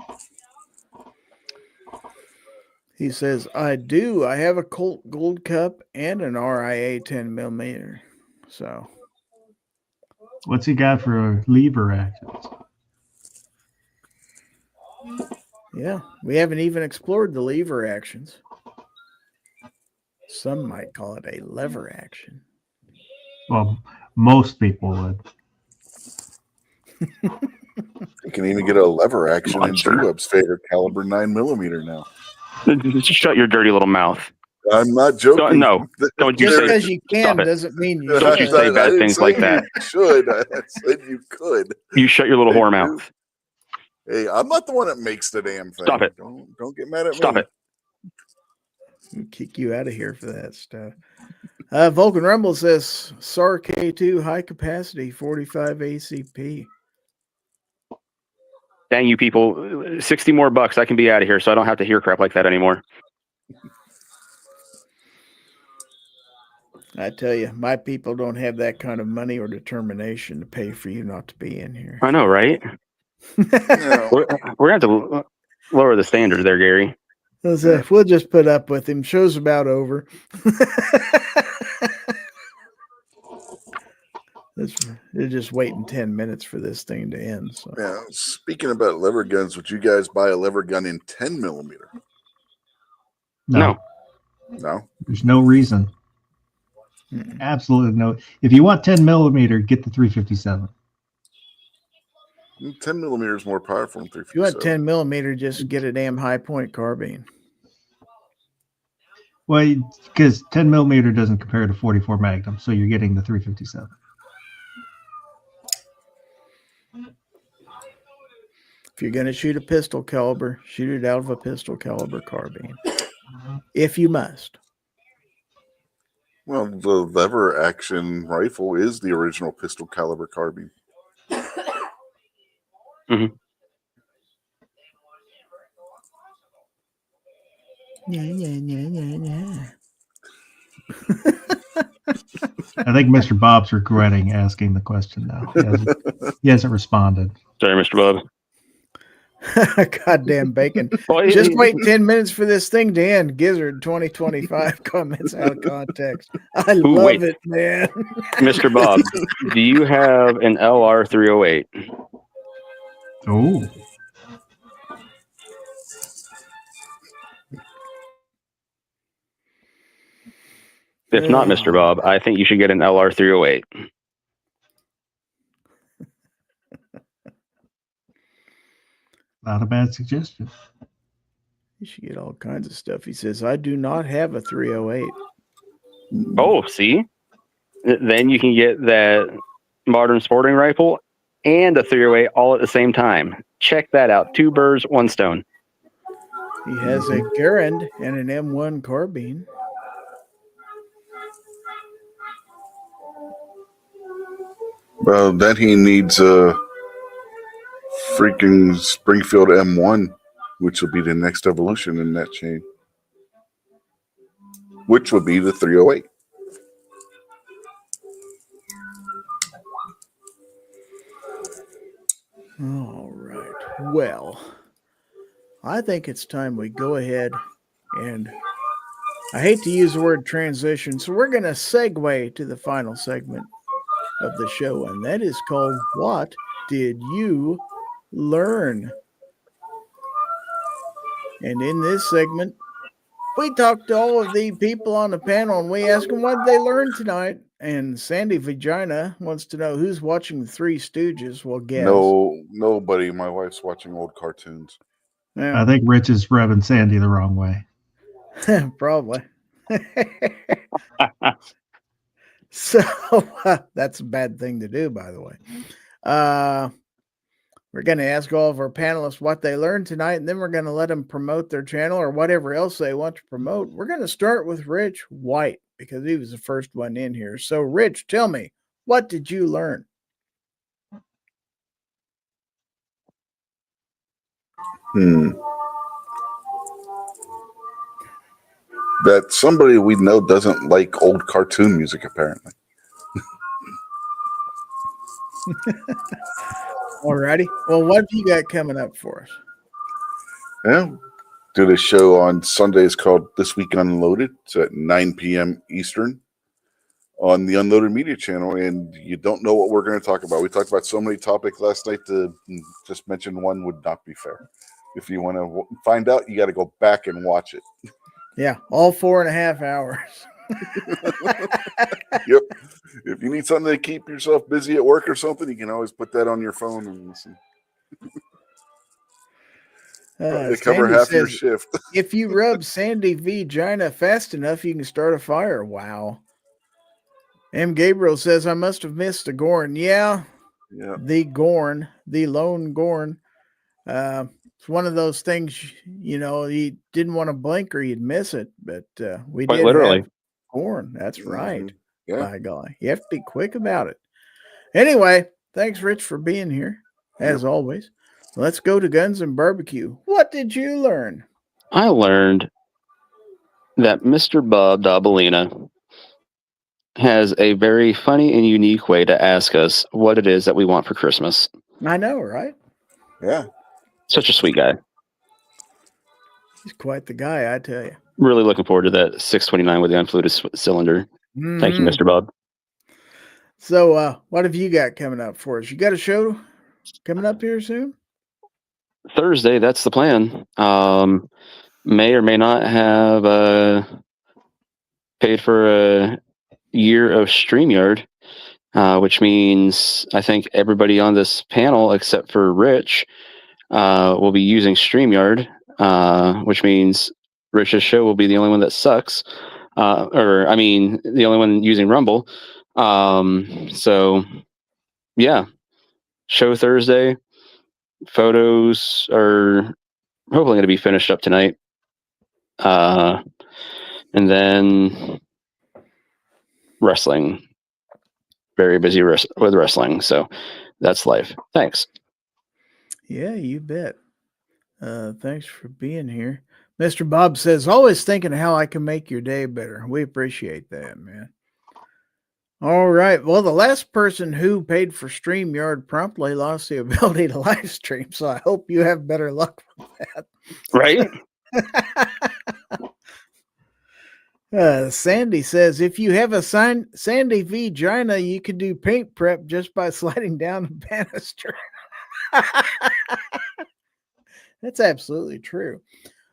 [SPEAKER 1] He says, I do. I have a Colt Gold Cup and an RIA 10 millimeter. So,
[SPEAKER 4] What's he got for lever actions?
[SPEAKER 1] yeah, we haven't even explored the lever actions. Some might call it a lever action.
[SPEAKER 4] Well, most people would.
[SPEAKER 2] You can even get a lever action in
[SPEAKER 3] Monster.
[SPEAKER 2] G-Web's favorite caliber 9mm now.
[SPEAKER 3] Just shut your dirty little mouth.
[SPEAKER 2] I'm not joking.
[SPEAKER 3] No, don't you
[SPEAKER 1] Just
[SPEAKER 3] say
[SPEAKER 1] because you
[SPEAKER 3] stop
[SPEAKER 1] can
[SPEAKER 3] it.
[SPEAKER 1] doesn't mean you
[SPEAKER 3] Don't you
[SPEAKER 1] should.
[SPEAKER 3] say bad
[SPEAKER 2] didn't
[SPEAKER 3] things
[SPEAKER 2] say
[SPEAKER 3] like
[SPEAKER 2] you
[SPEAKER 3] that.
[SPEAKER 2] should. I said you could.
[SPEAKER 3] You shut your little
[SPEAKER 2] Hey,
[SPEAKER 3] whore
[SPEAKER 2] dude.
[SPEAKER 3] mouth.
[SPEAKER 2] Hey, I'm not the one that makes the damn thing.
[SPEAKER 3] Stop it.
[SPEAKER 2] Don't get mad at
[SPEAKER 3] Stop
[SPEAKER 2] me.
[SPEAKER 3] it.
[SPEAKER 1] I'll kick you out of here for that stuff. Vulcan Rumble says SAR K2 high capacity 45 ACP.
[SPEAKER 3] Dang you people, 60 more bucks. I can be out of here so I don't have to hear crap like that anymore.
[SPEAKER 1] I tell you, my people don't have that kind of money or determination to pay for you not to be in here.
[SPEAKER 3] I know, right?
[SPEAKER 2] No.
[SPEAKER 3] We're going to have to lower the standards there, Gary.
[SPEAKER 1] We'll just put up with him. Show's about over. They're just waiting 10 minutes for this thing to end. So
[SPEAKER 2] Yeah. Speaking about lever guns, would you guys buy a lever gun in 10mm?
[SPEAKER 3] No.
[SPEAKER 2] No.
[SPEAKER 4] There's no reason. Absolutely no. If you want 10 millimeter, get the 357.
[SPEAKER 2] 10mm is more powerful than
[SPEAKER 1] if you want
[SPEAKER 2] 357.
[SPEAKER 1] 10 millimeter, just get a damn high point carbine.
[SPEAKER 4] Well, because 10 millimeter doesn't compare to 44 Magnum, so you're getting the 357.
[SPEAKER 1] If you're going to shoot a pistol caliber, shoot it out of a pistol caliber carbine. If you must.
[SPEAKER 2] Well, the lever action rifle is the original pistol caliber carbine.
[SPEAKER 3] Mm-hmm.
[SPEAKER 1] Yeah.
[SPEAKER 4] I think Mr. Bob's regretting asking the question now. He hasn't responded.
[SPEAKER 3] Sorry, Mr. Bob.
[SPEAKER 1] Goddamn bacon.
[SPEAKER 3] Well,
[SPEAKER 1] Just wait 10 minutes for this thing to end. Gizzard 2025 comments out of context. I love
[SPEAKER 3] wait.
[SPEAKER 1] it, man.
[SPEAKER 3] Mr. Bob, do you have an LR 308?
[SPEAKER 4] Oh,
[SPEAKER 3] If not, Mr. Bob, I think you should get an LR 308.
[SPEAKER 4] not a bad suggestion.
[SPEAKER 1] You should get all kinds of stuff. He says, I do not have a 308.
[SPEAKER 3] Oh, see? then you can get that modern sporting rifle and a 308 all at the same time. Check that out. 2 birds, 1 stone.
[SPEAKER 1] He has a Garand and an M1 carbine.
[SPEAKER 2] Well, then he needs a freaking Springfield M1, which will be the next evolution in that chain, which would be the 308.
[SPEAKER 1] All right. Well, I think it's time we go ahead and I hate to use the word transition, so we're going to segue to the final segment of the show, and that is called What Did You Learn? And in this segment, we talked to all of the people on the panel and we asked them what they learned tonight. And Sandy Vagina wants to know who's watching the Three Stooges. Well, guess.
[SPEAKER 2] No, nobody. My wife's watching old cartoons.
[SPEAKER 1] Yeah,
[SPEAKER 4] I think Rich is rubbing Sandy the wrong way.
[SPEAKER 1] probably. So that's a bad thing to do, by the way. We're going to ask all of our panelists what they learned tonight, and then we're going to let them promote their channel or whatever else they want to promote. We're going to start with Rich White because he was the first one in here. So, Rich, tell me, what did you learn?
[SPEAKER 2] That somebody we know doesn't like old cartoon music, apparently.
[SPEAKER 1] Alrighty. Well, what have you got coming up for us?
[SPEAKER 2] Yeah. Do this show on Sundays called This Week Unloaded. It's at 9 p.m. Eastern on the Unloaded Media channel. And you don't know what we're going to talk about. We talked about so many topics last night to just mention one would not be fair. If you want to find out, you got to go back and watch it.
[SPEAKER 1] Yeah, all 4.5 hours.
[SPEAKER 2] Yep. If you need something to keep yourself busy at work or something, you can always put that on your phone and listen. They cover
[SPEAKER 1] Sandy
[SPEAKER 2] half your
[SPEAKER 1] says,
[SPEAKER 2] shift.
[SPEAKER 1] if you rub Sandy Vagina fast enough, you can start a fire. Wow. M. Gabriel says, I must have missed a Gorn. Yeah. The Gorn, the lone Gorn. It's one of those things, you know, you didn't want to blink or you'd miss it, but we
[SPEAKER 3] Quite
[SPEAKER 1] did
[SPEAKER 3] literally.
[SPEAKER 1] have Gorn. That's right.
[SPEAKER 2] Yeah.
[SPEAKER 1] By golly. You have to be quick about it. Anyway, thanks, Rich, for being here, as always. Let's go to Guns and Barbecue. What did you learn?
[SPEAKER 3] I learned that Mr. Bob Dabalina has a very funny and unique way to ask us what it is that we want for Christmas.
[SPEAKER 1] I know, right?
[SPEAKER 2] Yeah.
[SPEAKER 3] Such a sweet guy.
[SPEAKER 1] He's quite the guy, I tell you.
[SPEAKER 3] Really looking forward to that 629 with the unfluted cylinder. Thank you, Mr. Bob.
[SPEAKER 1] So, what have you got coming up for us? You got a show coming up here soon?
[SPEAKER 3] Thursday, that's the plan. May or may not have paid for a year of StreamYard, which means I think everybody on this panel, except for Rich, will be using StreamYard, which means Rich's show will be the only one that sucks. The only one using Rumble. So, yeah. Show Thursday. Photos are hopefully going to be finished up tonight. And then wrestling. Very busy with wrestling. So that's life. Thanks.
[SPEAKER 1] Yeah, you bet. Thanks for being here. Mr. Bob says, always thinking how I can make your day better. We appreciate that, man. All right. Well, the last person who paid for StreamYard promptly lost the ability to live stream, so I hope you have better luck with that.
[SPEAKER 3] Right?
[SPEAKER 1] Sandy says, if you have a Sandy Vagina, you can do paint prep just by sliding down a banister. That's absolutely true.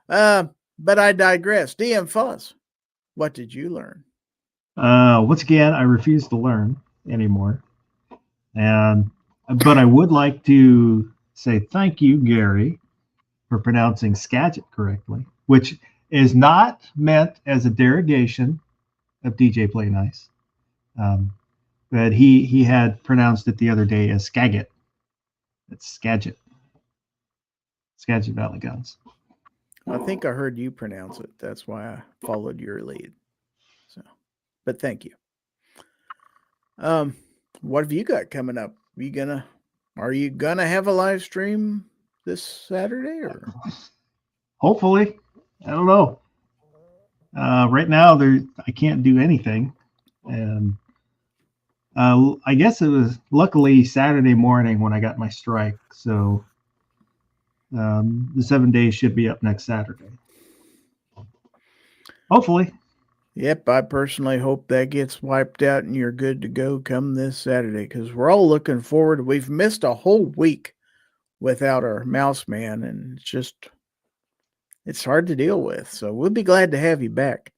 [SPEAKER 1] But I digress. DM Fuss, what did you learn?
[SPEAKER 4] Once again, I refuse to learn anymore. But I would like to say thank you, Gary, for pronouncing Skagit correctly, which is not meant as a derogation of DJ Play Nice. but he had pronounced it the other day as Skagit. It's Skagit. Skagit Valley Guns.
[SPEAKER 1] I think I heard you pronounce it. That's why I followed your lead. So, but thank you. What have you got coming up? Are you gonna have a live stream this Saturday or?
[SPEAKER 4] Hopefully, I don't know. Right now, I can't do anything, and I guess it was luckily Saturday morning when I got my strike. So the 7 days should be up next Saturday. Hopefully.
[SPEAKER 1] Yep, I personally hope that gets wiped out and you're good to go come this Saturday because we're all looking forward. We've missed a whole week without our mouse man, and it's hard to deal with. So we'll be glad to have you back.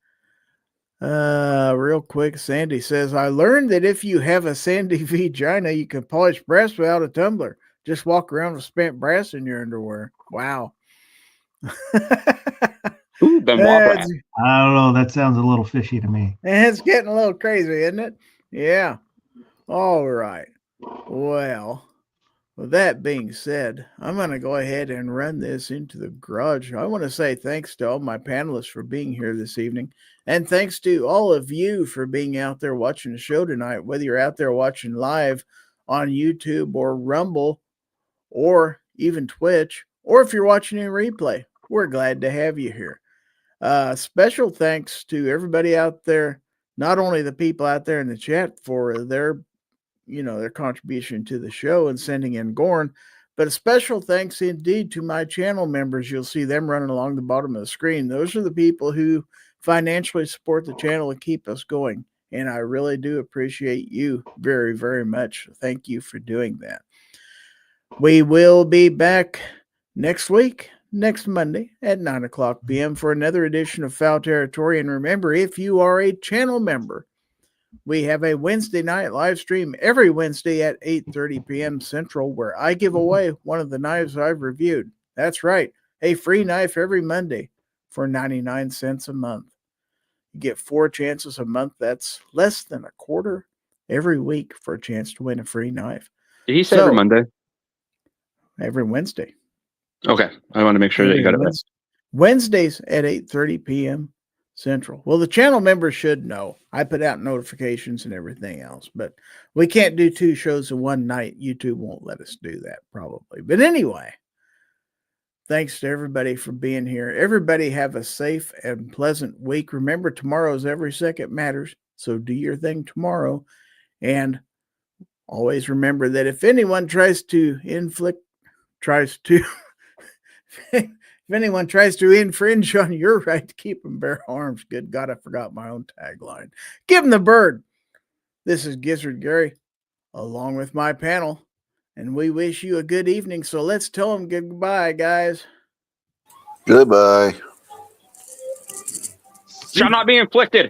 [SPEAKER 1] Real quick, Sandy says, I learned that if you have a sandy vagina, you can polish brass without a tumbler. Just walk around with spent brass in your underwear. Wow.
[SPEAKER 3] Ooh, Benoit brass.
[SPEAKER 4] I don't know. That sounds a little fishy to me.
[SPEAKER 1] It's getting a little crazy, isn't it? Yeah. All right. Well, with that being said, I'm going to go ahead and run this into the garage. I want to say thanks to all my panelists for being here this evening. And thanks to all of you for being out there watching the show tonight, whether you're out there watching live on YouTube or Rumble or even Twitch, or if you're watching in replay. We're glad to have you here. Special thanks to everybody out there, not only the people out there in the chat for their contribution to the show and sending in Gorn, but a special thanks indeed to my channel members. You'll see them running along the bottom of the screen. Those are the people who financially support the channel and keep us going. And I really do appreciate you very, very much. Thank you for doing that. We will be back next week, next Monday at 9:00 p.m. for another edition of Fowl Territory. And remember, if you are a channel member, we have a Wednesday night live stream every Wednesday at 8:30 p.m. Central, where I give away one of the knives I've reviewed. That's right, a free knife every Monday for 99 cents a month. You get 4 chances a month. That's less than a quarter every week for a chance to win a free knife.
[SPEAKER 3] Did he say every Monday?
[SPEAKER 1] Every Wednesday.
[SPEAKER 3] Okay, I want to make sure that you got it right.
[SPEAKER 1] Wednesdays at 8:30 p.m. Central. Well, the channel members should know. I put out notifications and everything else, but we can't do 2 shows in one night. YouTube won't let us do that probably. But anyway, thanks to everybody for being here. Everybody have a safe and pleasant week. Remember, tomorrow's every second matters. So do your thing tomorrow. And always remember that if anyone tries to if anyone tries to infringe on your right to keep and bear arms, good God, I forgot my own tagline. Give them the bird. This is Gizzard Gary, along with my panel, and we wish you a good evening. So let's tell them goodbye, guys.
[SPEAKER 2] Goodbye.
[SPEAKER 3] Shall not be inflicted.